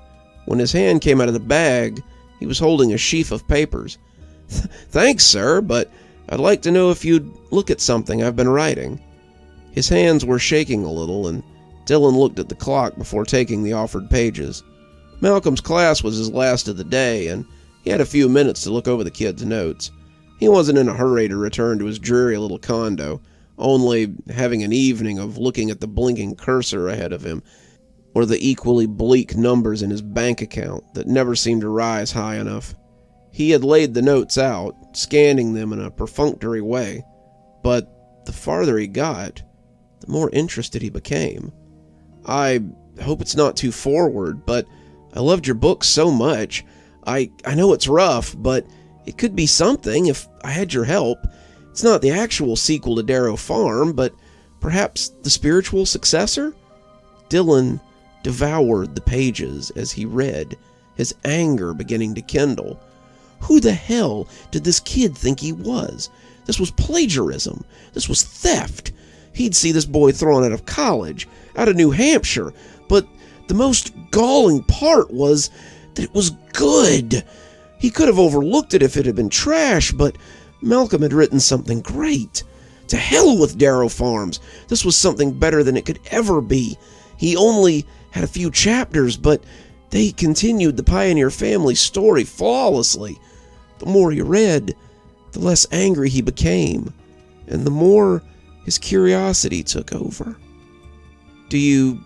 when his hand came out of the bag, he was holding a sheaf of papers. "Thanks, sir, but I'd like to know if you'd look at something I've been writing." His hands were shaking a little, and Dylan looked at the clock before taking the offered pages. Malcolm's class was his last of the day, and he had a few minutes to look over the kid's notes. He wasn't in a hurry to return to his dreary little condo, only having an evening of looking at the blinking cursor ahead of him, or the equally bleak numbers in his bank account that never seemed to rise high enough. He had laid the notes out, scanning them in a perfunctory way, but the farther he got, the more interested he became. "I hope it's not too forward, but I loved your book so much. I know it's rough, but it could be something if I had your help. It's not the actual sequel to Darrow Farm, but perhaps the spiritual successor?" Dylan devoured the pages as he read, his anger beginning to kindle. Who the hell did this kid think he was? This was plagiarism. This was theft. He'd see this boy thrown out of college, out of New Hampshire, but the most galling part was that it was good. He could have overlooked it if it had been trash, but Malcolm had written something great. To hell with Darrow Farms. This was something better than it could ever be. He only had a few chapters, but they continued the Pioneer family story flawlessly. The more he read, the less angry he became, and the more his curiosity took over. Do you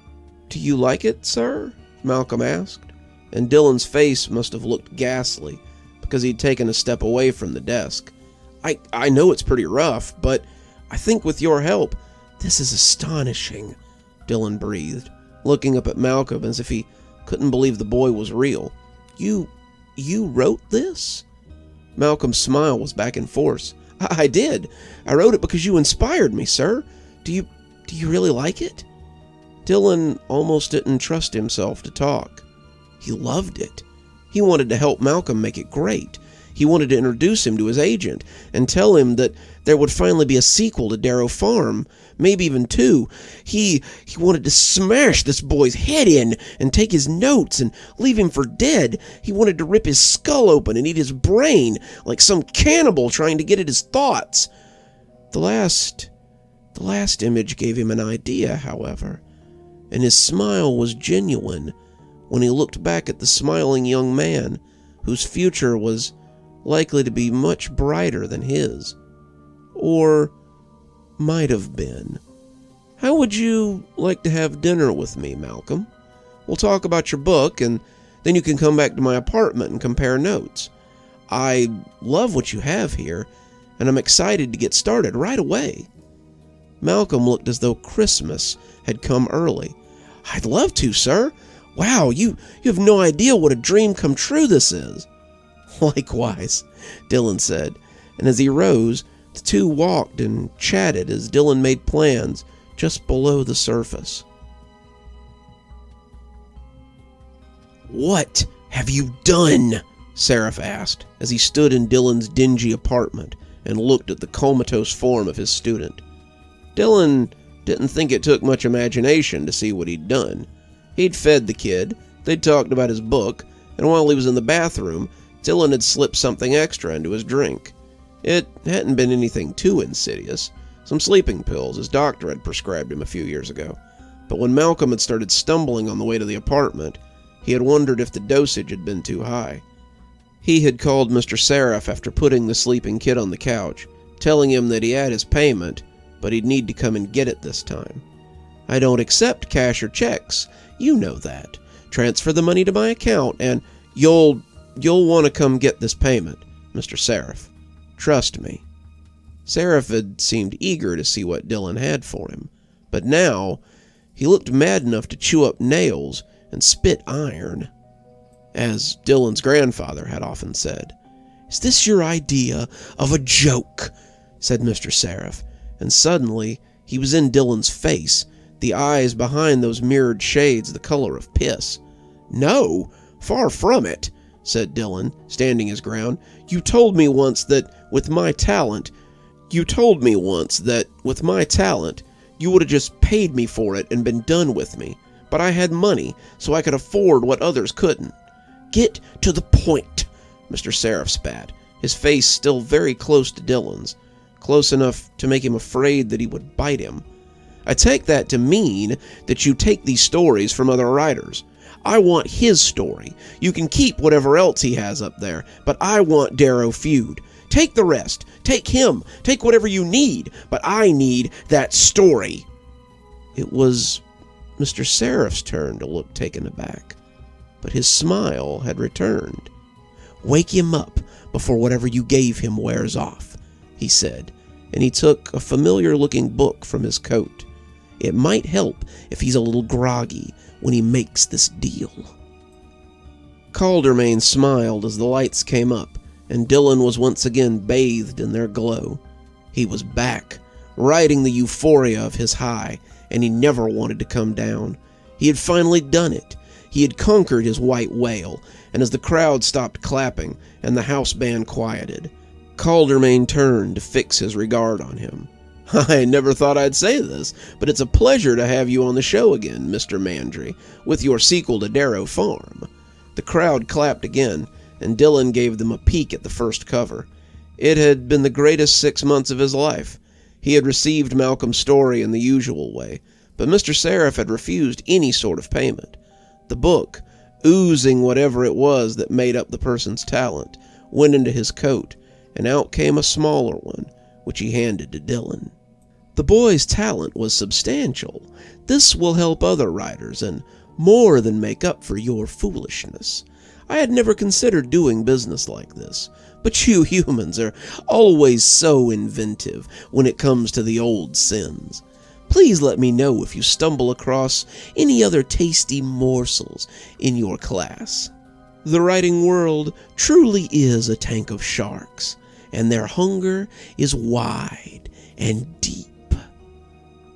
like it, sir? Malcolm asked, and Dylan's face must have looked ghastly because he'd taken a step away from the desk. I know it's pretty rough, but I think with your help, this is astonishing, Dylan breathed, looking up at Malcolm as if he couldn't believe the boy was real. You wrote this? Malcolm's smile was back in force. I did. I wrote it because you inspired me, sir. Do you really like it? Dylan almost didn't trust himself to talk. He loved it. He wanted to help Malcolm make it great. He wanted to introduce him to his agent and tell him that there would finally be a sequel to Darrow Farm, maybe even 2. He wanted to smash this boy's head in and take his notes and leave him for dead. He wanted to rip his skull open and eat his brain like some cannibal trying to get at his thoughts. The last image gave him an idea, however, and his smile was genuine when he looked back at the smiling young man whose future was likely to be much brighter than his. Or might have been. How would you like to have dinner with me, Malcolm? We'll talk about your book, and then you can come back to my apartment and compare notes. I love what you have here, and I'm excited to get started right away. Malcolm looked as though Christmas had come early. I'd love to, sir. Wow, you have no idea what a dream come true this is. Likewise, Dylan said, and as he rose, the two walked and chatted as Dylan made plans just below the surface. What have you done? Sereph asked as he stood in Dylan's dingy apartment and looked at the comatose form of his student. Dylan didn't think it took much imagination to see what he'd done. He'd fed the kid, they'd talked about his book, and while he was in the bathroom, Dylan had slipped something extra into his drink. It hadn't been anything too insidious, some sleeping pills his doctor had prescribed him a few years ago. But when Malcolm had started stumbling on the way to the apartment, he had wondered if the dosage had been too high. He had called Mr. Sereph after putting the sleeping kid on the couch, telling him that he had his payment, but he'd need to come and get it this time. I don't accept cash or checks. You know that. Transfer the money to my account, and you'll want to come get this payment, Mr. Sereph. Trust me. Sereph had seemed eager to see what Dylan had for him, but now he looked mad enough to chew up nails and spit iron. As Dylan's grandfather had often said, "Is this your idea of a joke?" said Mr. Sereph, and suddenly he was in Dylan's face, the eyes behind those mirrored shades the color of piss. "No, far from it," said Dylan, standing his ground. You told me once that with my talent, you would have just paid me for it and been done with me. But I had money, so I could afford what others couldn't." "Get to the point," Mr. Sereph spat, his face still very close to Dylan's, close enough to make him afraid that he would bite him. "I take that to mean that you take these stories from other writers. I want his story. You can keep whatever else he has up there, but I want Darrow feud. Take the rest. Take him. Take whatever you need, but I need that story." It was Mr. Seraph's turn to look taken aback, but his smile had returned. "Wake him up before whatever you gave him wears off," he said, and he took a familiar-looking book from his coat. "It might help if he's a little groggy when he makes this deal." Caldermain smiled as the lights came up, and Dylan was once again bathed in their glow. He was back, riding the euphoria of his high, and he never wanted to come down. He had finally done it. He had conquered his white whale, and as the crowd stopped clapping and the house band quieted, Caldermain turned to fix his regard on him. "I never thought I'd say this, but it's a pleasure to have you on the show again, Mr. Mandry, with your sequel to Darrow Farm." The crowd clapped again, and Dylan gave them a peek at the first cover. It had been the greatest 6 months of his life. He had received Malcolm's story in the usual way, but Mr. Sereph had refused any sort of payment. The book, oozing whatever it was that made up the person's talent, went into his coat, and out came a smaller one, which he handed to Dylan. The boy's talent was substantial. This will help other writers and more than make up for your foolishness. I had never considered doing business like this, but you humans are always so inventive when it comes to the old sins. Please let me know if you stumble across any other tasty morsels in your class. The writing world truly is a tank of sharks, and their hunger is wide and deep.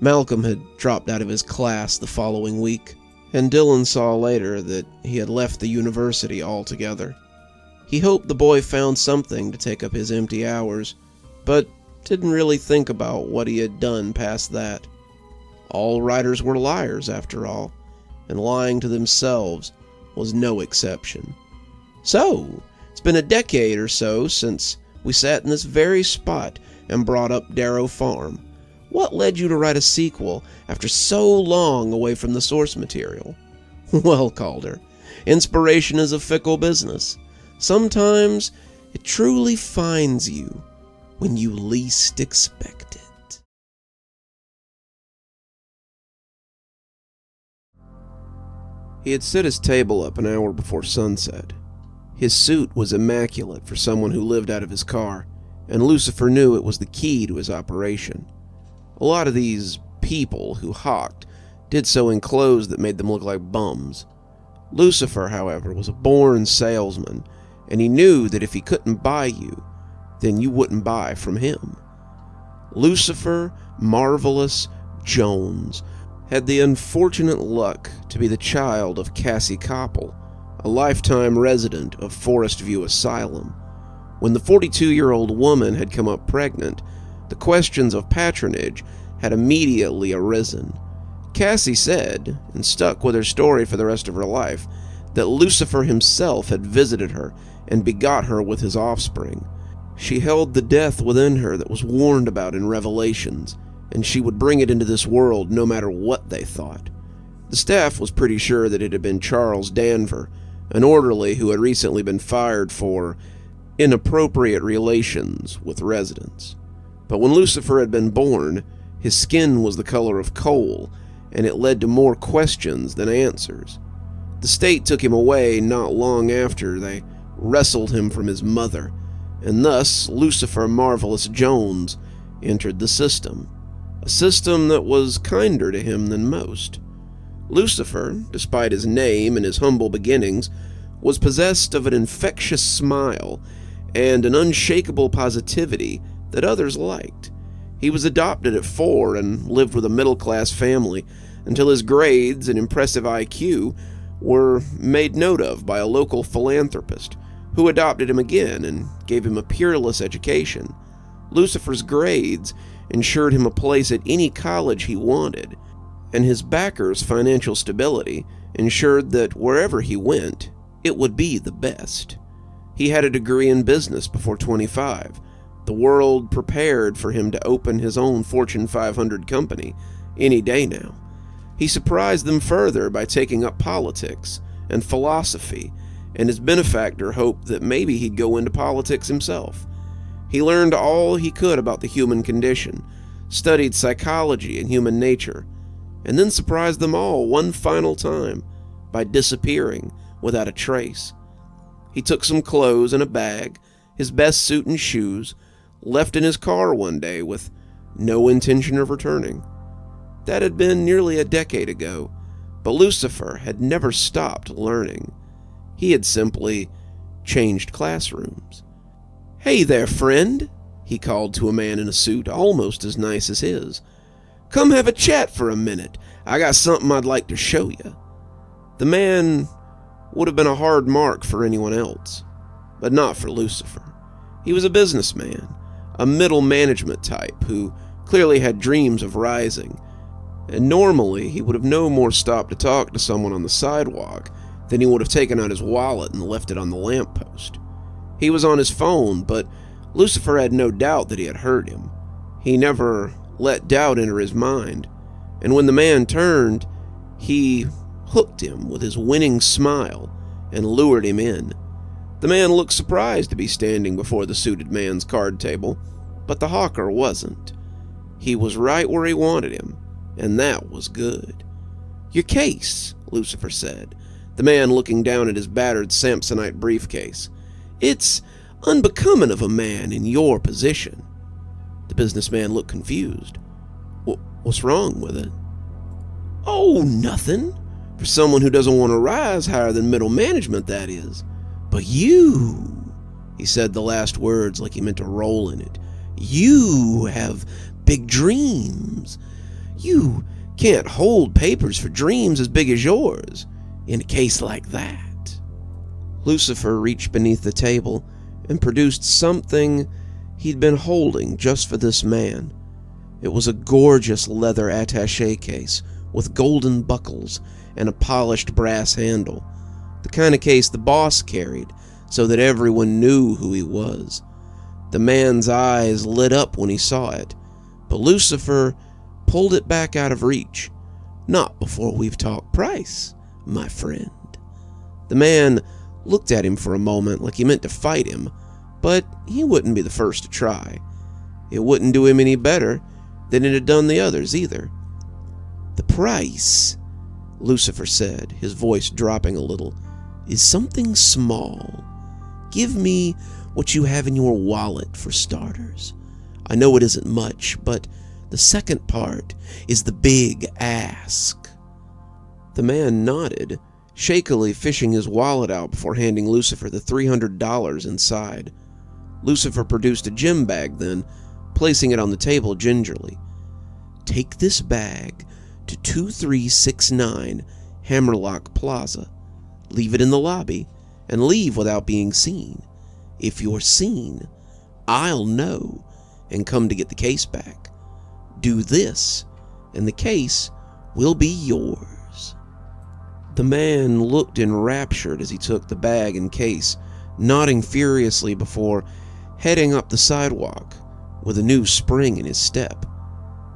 Malcolm had dropped out of his class the following week, and Dylan saw later that he had left the university altogether. He hoped the boy found something to take up his empty hours, but didn't really think about what he had done past that. All writers were liars, after all, and lying to themselves was no exception. So, it's been a decade or so since we sat in this very spot and brought up Darrow Farm. What led you to write a sequel after so long away from the source material? Well, Calder, inspiration is a fickle business. Sometimes it truly finds you when you least expect it. He had set his table up an hour before sunset. His suit was immaculate for someone who lived out of his car, and Lucifer knew it was the key to his operation. A lot of these people who hawked did so in clothes that made them look like bums. Lucifer, however, was a born salesman, and he knew that if he couldn't buy you, then you wouldn't buy from him. Lucifer Marvelous Jones had the unfortunate luck to be the child of Cassie Koppel, a lifetime resident of Forest View Asylum. When the 42-year-old woman had come up pregnant, the questions of patronage had immediately arisen. Cassie said, and stuck with her story for the rest of her life, that Lucifer himself had visited her and begot her with his offspring. She held the death within her that was warned about in Revelations, and she would bring it into this world no matter what they thought. The staff was pretty sure that it had been Charles Danver, an orderly who had recently been fired for inappropriate relations with residents. But when Lucifer had been born, his skin was the color of coal, and it led to more questions than answers. The state took him away not long after they wrestled him from his mother, and thus Lucifer Marvelous Jones entered the system, a system that was kinder to him than most. Lucifer, despite his name and his humble beginnings, was possessed of an infectious smile and an unshakable positivity that others liked. He was adopted at 4 and lived with a middle-class family until his grades and impressive IQ were made note of by a local philanthropist who adopted him again and gave him a peerless education. Lucifer's grades ensured him a place at any college he wanted, and his backers' financial stability ensured that wherever he went, it would be the best. He had a degree in business before 25. The world prepared for him to open his own Fortune 500 company any day now. He surprised them further by taking up politics and philosophy, and his benefactor hoped that maybe he'd go into politics himself. He learned all he could about the human condition, studied psychology and human nature, and then surprised them all one final time by disappearing without a trace. He took some clothes and a bag, his best suit and shoes, left in his car one day with no intention of returning. That had been nearly a decade ago, but Lucifer had never stopped learning. He had simply changed classrooms. "Hey there, friend," he called to a man in a suit almost as nice as his. "Come have a chat for a minute. I got something I'd like to show you." The man would have been a hard mark for anyone else, but not for Lucifer. He was a businessman, a middle management type who clearly had dreams of rising, and normally he would have no more stopped to talk to someone on the sidewalk Then he would have taken out his wallet and left it on the lamppost. He was on his phone, but Lucifer had no doubt that he had heard him. He never let doubt enter his mind, and when the man turned, he hooked him with his winning smile and lured him in. The man looked surprised to be standing before the suited man's card table, but the hawker wasn't. He was right where he wanted him, and that was good. "Your case," Lucifer said, the man looking down at his battered Samsonite briefcase. "It's unbecoming of a man in your position." The businessman looked confused. "What's wrong with it?" "Oh, nothing. For someone who doesn't want to rise higher than middle management, that is. But you," he said the last words like he meant to roll in it, "you have big dreams. You can't hold papers for dreams as big as yours in a case like that." Lucifer reached beneath the table and produced something he'd been holding just for this man. It was a gorgeous leather attaché case with golden buckles and a polished brass handle, the kind of case the boss carried so that everyone knew who he was. The man's eyes lit up when he saw it, but Lucifer pulled it back out of reach. "Not before we've talked price, my friend." The man looked at him for a moment like he meant to fight him, but he wouldn't be the first to try. It wouldn't do him any better than it had done the others either. "The price," Lucifer said, his voice dropping a little, "is something small. Give me what you have in your wallet for starters. I know it isn't much, but the second part is the big ask." The man nodded, shakily fishing his wallet out before handing Lucifer the $300 inside. Lucifer produced a gym bag then, placing it on the table gingerly. "Take this bag to 2369 Hammerlock Plaza. Leave it in the lobby and leave without being seen. If you're seen, I'll know and come to get the case back. Do this, and the case will be yours." The man looked enraptured as he took the bag and case, nodding furiously before heading up the sidewalk with a new spring in his step.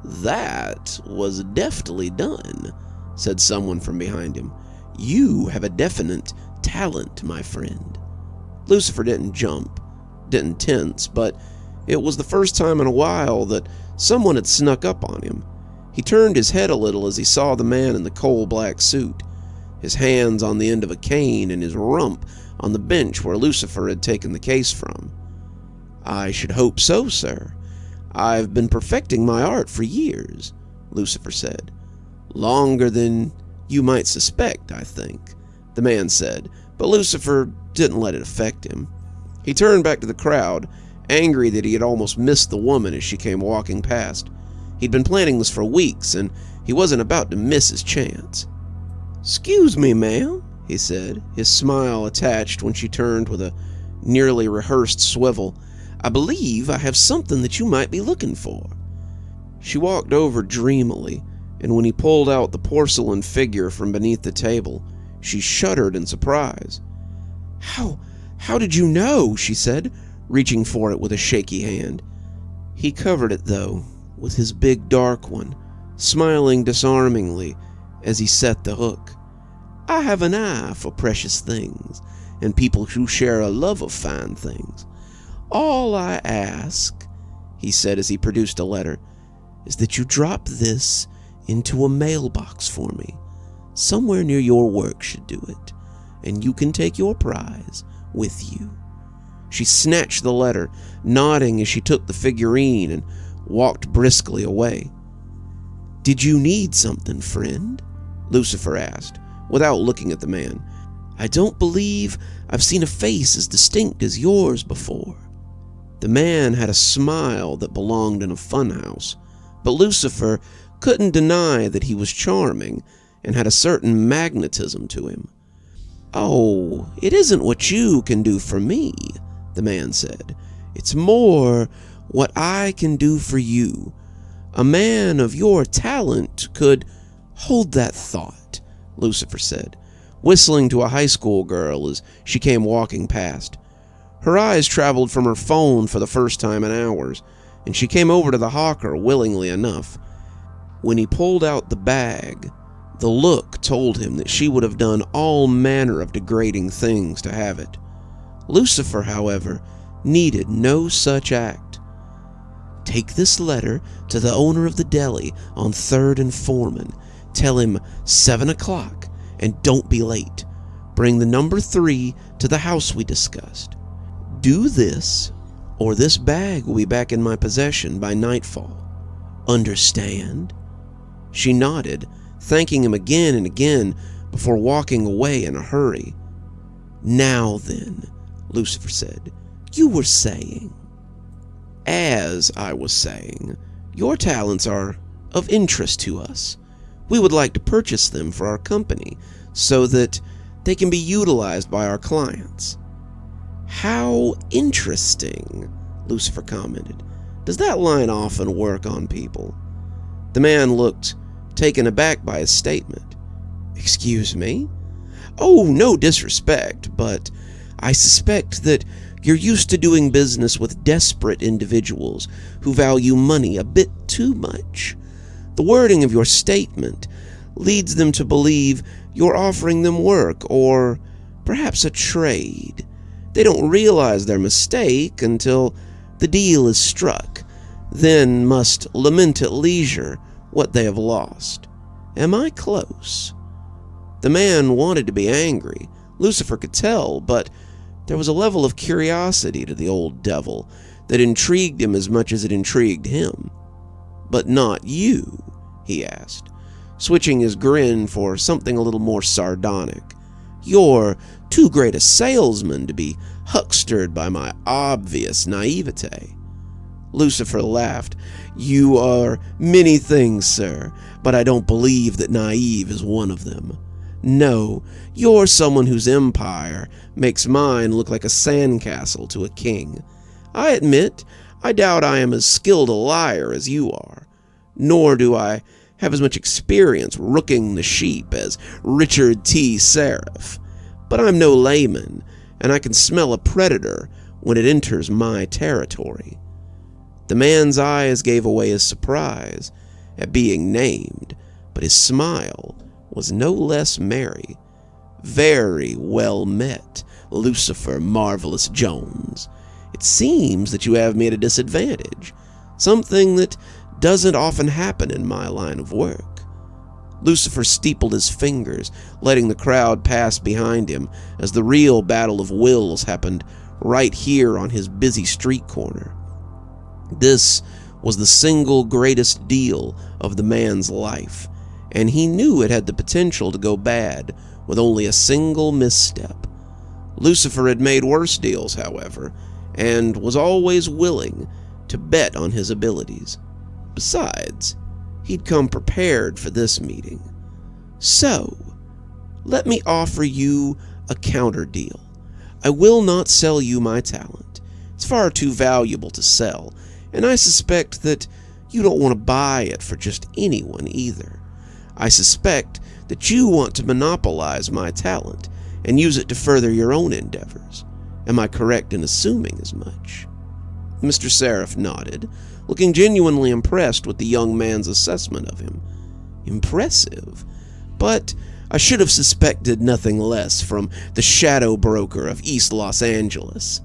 "That was deftly done," said someone from behind him. "You have a definite talent, my friend." Lucifer didn't jump, didn't tense, but it was the first time in a while that someone had snuck up on him. He turned his head a little as he saw the man in the coal-black suit, his hands on the end of a cane and his rump on the bench where Lucifer had taken the case from. "I should hope so, sir. I've been perfecting my art for years," Lucifer said. "Longer than you might suspect, I think," the man said, but Lucifer didn't let it affect him. He turned back to the crowd, angry that he had almost missed the woman as she came walking past. He'd been planning this for weeks, and he wasn't about to miss his chance. "'Excuse me, ma'am," he said, his smile attached when she turned with a nearly rehearsed swivel. "I believe I have something that you might be looking for." She walked over dreamily, and when he pulled out the porcelain figure from beneath the table, she shuddered in surprise. How did you know?" she said, reaching for it with a shaky hand. He covered it, though, with his big dark one, smiling disarmingly as he set the hook. "I have an eye for precious things, and people who share a love of fine things. All I ask," he said as he produced a letter, "is that you drop this into a mailbox for me. Somewhere near your work should do it, and you can take your prize with you." She snatched the letter, nodding as she took the figurine and walked briskly away. "Did you need something, friend?" Lucifer asked, without looking at the man. "I don't believe I've seen a face as distinct as yours before." The man had a smile that belonged in a funhouse, but Lucifer couldn't deny that he was charming and had a certain magnetism to him. "Oh, it isn't what you can do for me," the man said. "It's more what I can do for you. A man of your talent could—" "Hold that thought," Lucifer said. whistling to a high school girl as she came walking past. Her eyes traveled from her phone for the first time in hours, and she came over to the hawker willingly enough. When he pulled out the bag, the look told him that she would have done all manner of degrading things to have it. Lucifer, however, needed no such act. "Take this letter to the owner of the deli on 3rd and Foreman. Tell him 7 o'clock, and don't be late. Bring the number 3 to the house we discussed. Do this, or this bag will be back in my possession by nightfall. Understand?" She nodded, thanking him again and again before walking away in a hurry. "Now then," Lucifer said, "you were saying." "As I was saying, your talents are of interest to us. We would like to purchase them for our company so that they can be utilized by our clients." "How interesting," Lucifer commented. "Does that line often work on people?" The man looked taken aback by his statement. "Excuse me?" "Oh, no disrespect, but I suspect that you're used to doing business with desperate individuals who value money a bit too much. The wording of your statement leads them to believe you're offering them work or perhaps a trade. They don't realize their mistake until the deal is struck, then must lament at leisure what they have lost. Am I close?" The man wanted to be angry, Lucifer could tell, but there was a level of curiosity to the old devil that intrigued him as much as it intrigued him. "But not you?" he asked, switching his grin for something a little more sardonic. "You're too great a salesman to be huckstered by my obvious naivete." Lucifer laughed. "You are many things, sir, but I don't believe that naive is one of them. No, you're someone whose empire makes mine look like a sandcastle to a king. I admit, I doubt I am as skilled a liar as you are, nor do I have as much experience rooking the sheep as Richard T. Sereph, but I'm no layman, and I can smell a predator when it enters my territory." The man's eyes gave away his surprise at being named, but his smile was no less merry. "Very well met, Lucifer Marvelous Jones. It seems that you have me at a disadvantage, something that doesn't often happen in my line of work." Lucifer steepled his fingers, letting the crowd pass behind him as the real battle of wills happened right here on his busy street corner. This was the single greatest deal of the man's life, and he knew it had the potential to go bad with only a single misstep. Lucifer had made worse deals, however, and was always willing to bet on his abilities. Besides, he'd come prepared for this meeting. "So, let me offer you a counter deal. I will not sell you my talent. It's far too valuable to sell, and I suspect that you don't want to buy it for just anyone either. I suspect that you want to monopolize my talent and use it to further your own endeavors. Am I correct in assuming as much?" Mr. Sereph nodded, looking genuinely impressed with the young man's assessment of him. "Impressive, but I should have suspected nothing less from the shadow broker of East Los Angeles.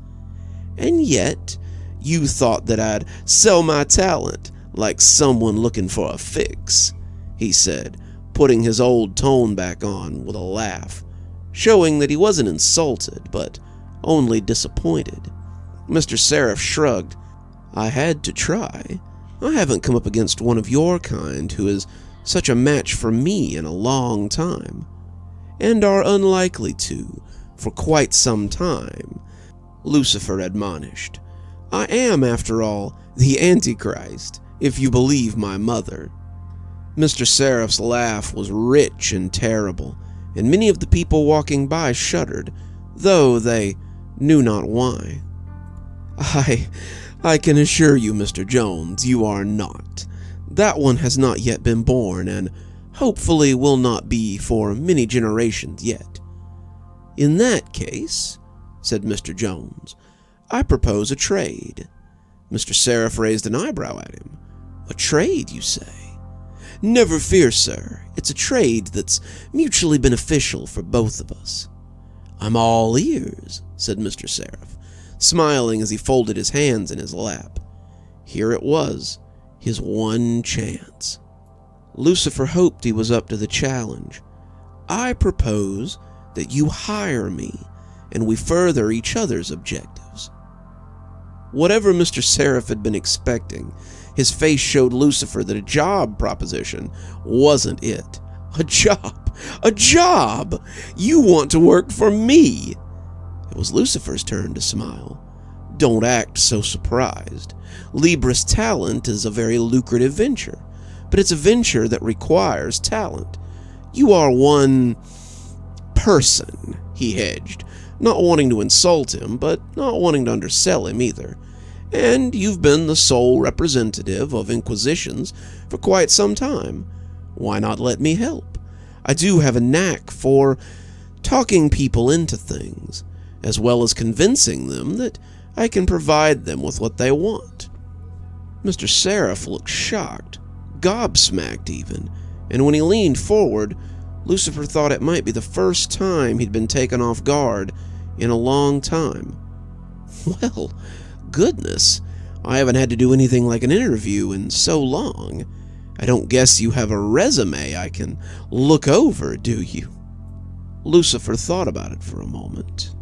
And yet, you thought that I'd sell my talent like someone looking for a fix," he said, putting his old tone back on with a laugh, showing that he wasn't insulted, but only disappointed. Mr. Sereph shrugged. "I had to try. I haven't come up against one of your kind who is such a match for me in a long time, and are unlikely to for quite some time," Lucifer admonished. "I am, after all, the Antichrist, if you believe my mother." Mr. Sereph's laugh was rich and terrible, and many of the people walking by shuddered, though they knew not why. I can assure you, Mr. Jones, you are not. That one has not yet been born, and hopefully will not be for many generations yet. "In that case," said Mr. Jones, "I propose a trade." Mr. Sereph raised an eyebrow at him. "A trade, you say?" "Never fear, sir. It's a trade that's mutually beneficial for both of us." "I'm all ears," said Mr. Sereph, smiling as he folded his hands in his lap. Here it was, his one chance. Lucifer hoped he was up to the challenge. "I propose that you hire me, and we further each other's objectives." Whatever Mr. Sereph had been expecting, his face showed Lucifer that a job proposition wasn't it. "A job! A job! You want to work for me!" It was Lucifer's turn to smile. "Don't act so surprised. Libris talent is a very lucrative venture, but it's a venture that requires talent. You are one person," he hedged, not wanting to insult him, but not wanting to undersell him either. "And you've been the sole representative of Inquisitions for quite some time. Why not let me help? I do have a knack for talking people into things, as well as convincing them that I can provide them with what they want." Mr. Sereph looked shocked, gobsmacked even, and when he leaned forward, Lucifer thought it might be the first time he'd been taken off guard in a long time. "Well, goodness, I haven't had to do anything like an interview in so long. I don't guess you have a resume I can look over, do you?" Lucifer thought about it for a moment.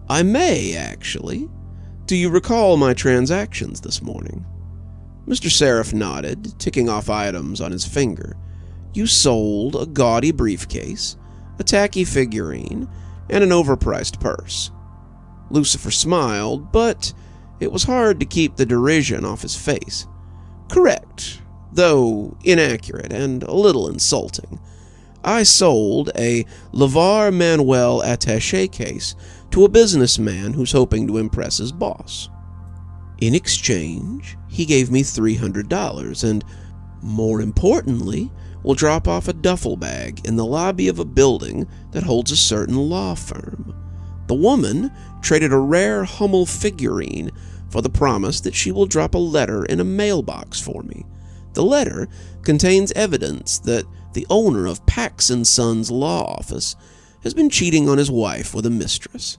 "I may, actually. Do you recall my transactions this morning?" Mr. Sereph nodded, ticking off items on his finger. "You sold a gaudy briefcase, a tacky figurine, and an overpriced purse." Lucifer smiled, but it was hard to keep the derision off his face. "Correct, though inaccurate and a little insulting. I sold a Lavar Manuel attaché case to a businessman who's hoping to impress his boss. In exchange, he gave me $300 and, more importantly, will drop off a duffel bag in the lobby of a building that holds a certain law firm. The woman traded a rare Hummel figurine for the promise that she will drop a letter in a mailbox for me. The letter contains evidence that the owner of Pax & Sons law office has been cheating on his wife with a mistress.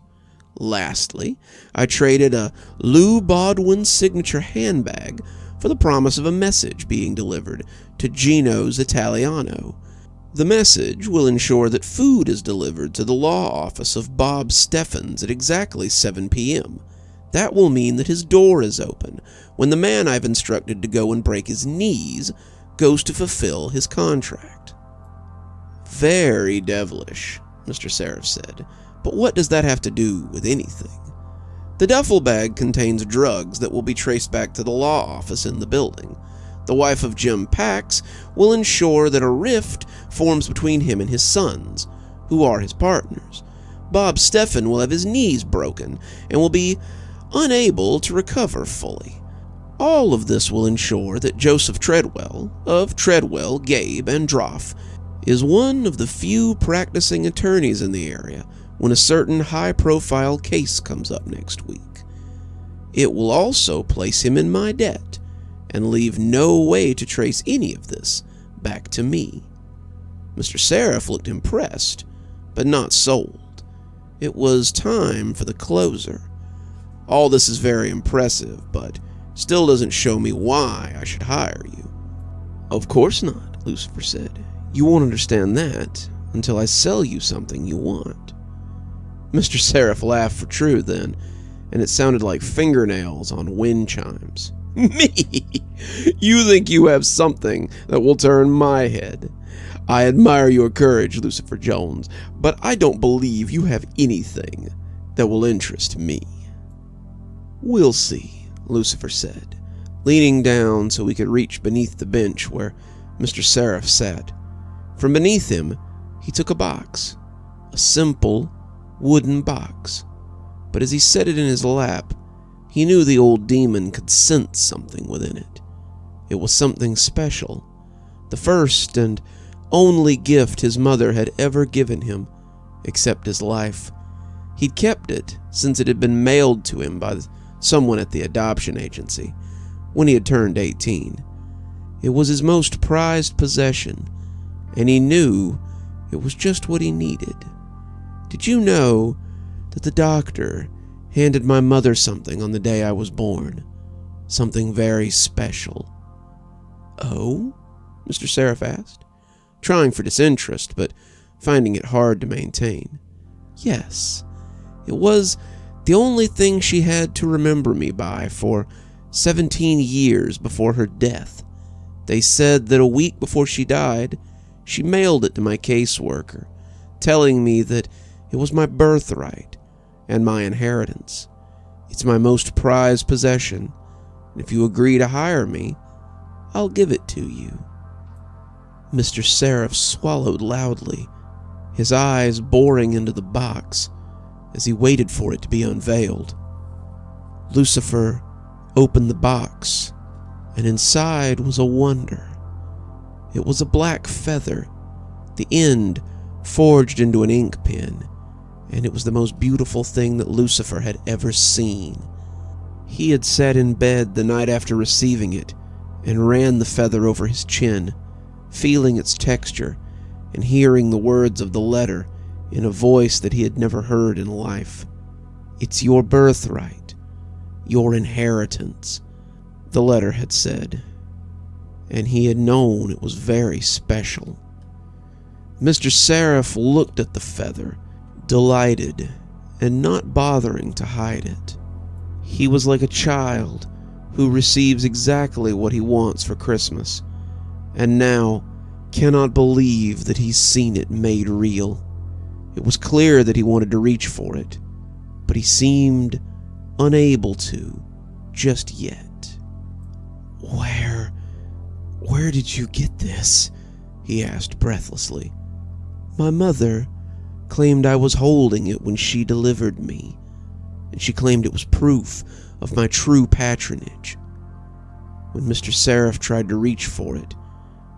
Lastly, I traded a Lou Bodwin signature handbag for the promise of a message being delivered to Gino's Italiano. The message will ensure that food is delivered to the law office of Bob Steffens at exactly 7 p.m. That will mean that his door is open when the man I've instructed to go and break his knees goes to fulfill his contract." "Very devilish," Mr. Sereph said, "but what does that have to do with anything?" "The duffel bag contains drugs that will be traced back to the law office in the building. The wife of Jim Pax will ensure that a rift forms between him and his sons, who are his partners. Bob Steffen will have his knees broken and will be unable to recover fully. All of this will ensure that Joseph Treadwell, of Treadwell, Gabe, and Droff, is one of the few practicing attorneys in the area when a certain high-profile case comes up next week. It will also place him in my debt and leave no way to trace any of this back to me." Mr. Sereph looked impressed, but not sold. It was time for the closer. "All this is very impressive, but still doesn't show me why I should hire you." "Of course not," Lucifer said. "You won't understand that until I sell you something you want." Mr. Sereph laughed for true then, and it sounded like fingernails on wind chimes. "Me? You think you have something that will turn my head? I admire your courage, Lucifer Jones, but I don't believe you have anything that will interest me." "We'll see," Lucifer said, leaning down so he could reach beneath the bench where Mr. Sereph sat. From beneath him, he took a box, a simple wooden box, but as he set it in his lap, he knew the old demon could sense something within it. It was something special, the first and only gift his mother had ever given him, except his life. He'd kept it since it had been mailed to him by someone at the adoption agency when he had turned 18. It was his most prized possession, and he knew it was just what he needed. Did you know that the doctor handed my mother something on the day I was born? Something very special. Oh? Mr. Sereph asked, trying for disinterest, but finding it hard to maintain. Yes, it was the only thing she had to remember me by for 17 years before her death. They said that a week before she died, she mailed it to my caseworker, telling me that it was my birthright and my inheritance. It's my most prized possession, and if you agree to hire me, I'll give it to you. Mr. Sereph swallowed loudly, his eyes boring into the box as he waited for it to be unveiled. Lucifer opened the box, and inside was a wonder. It was a black feather, the end forged into an ink pen, and it was the most beautiful thing that Lucifer had ever seen. He had sat in bed the night after receiving it and ran the feather over his chin, feeling its texture and hearing the words of the letter in a voice that he had never heard in life. "It's your birthright, your inheritance," the letter had said, and he had known it was very special. Mr. Sereph looked at the feather, delighted and not bothering to hide it. He was like a child who receives exactly what he wants for Christmas, and now cannot believe that he's seen it made real. It was clear that he wanted to reach for it, but he seemed unable to just yet. Where did you get this?" he asked breathlessly. "My mother claimed I was holding it when she delivered me, and she claimed it was proof of my true patronage." When Mr. Sereph tried to reach for it,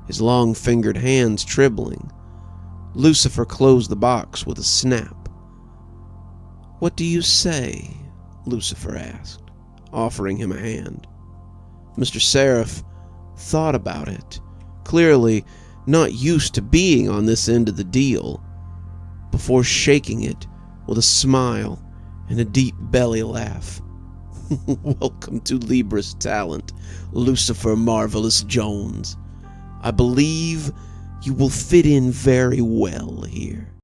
his long-fingered hands trembling, Lucifer closed the box with a snap. "What do you say?" Lucifer asked, offering him a hand. Mr. Sereph thought about it, clearly not used to being on this end of the deal, before shaking it with a smile and a deep belly laugh. "Welcome to Libra's talent, Lucifer Marvelous Jones. I believe you will fit in very well here."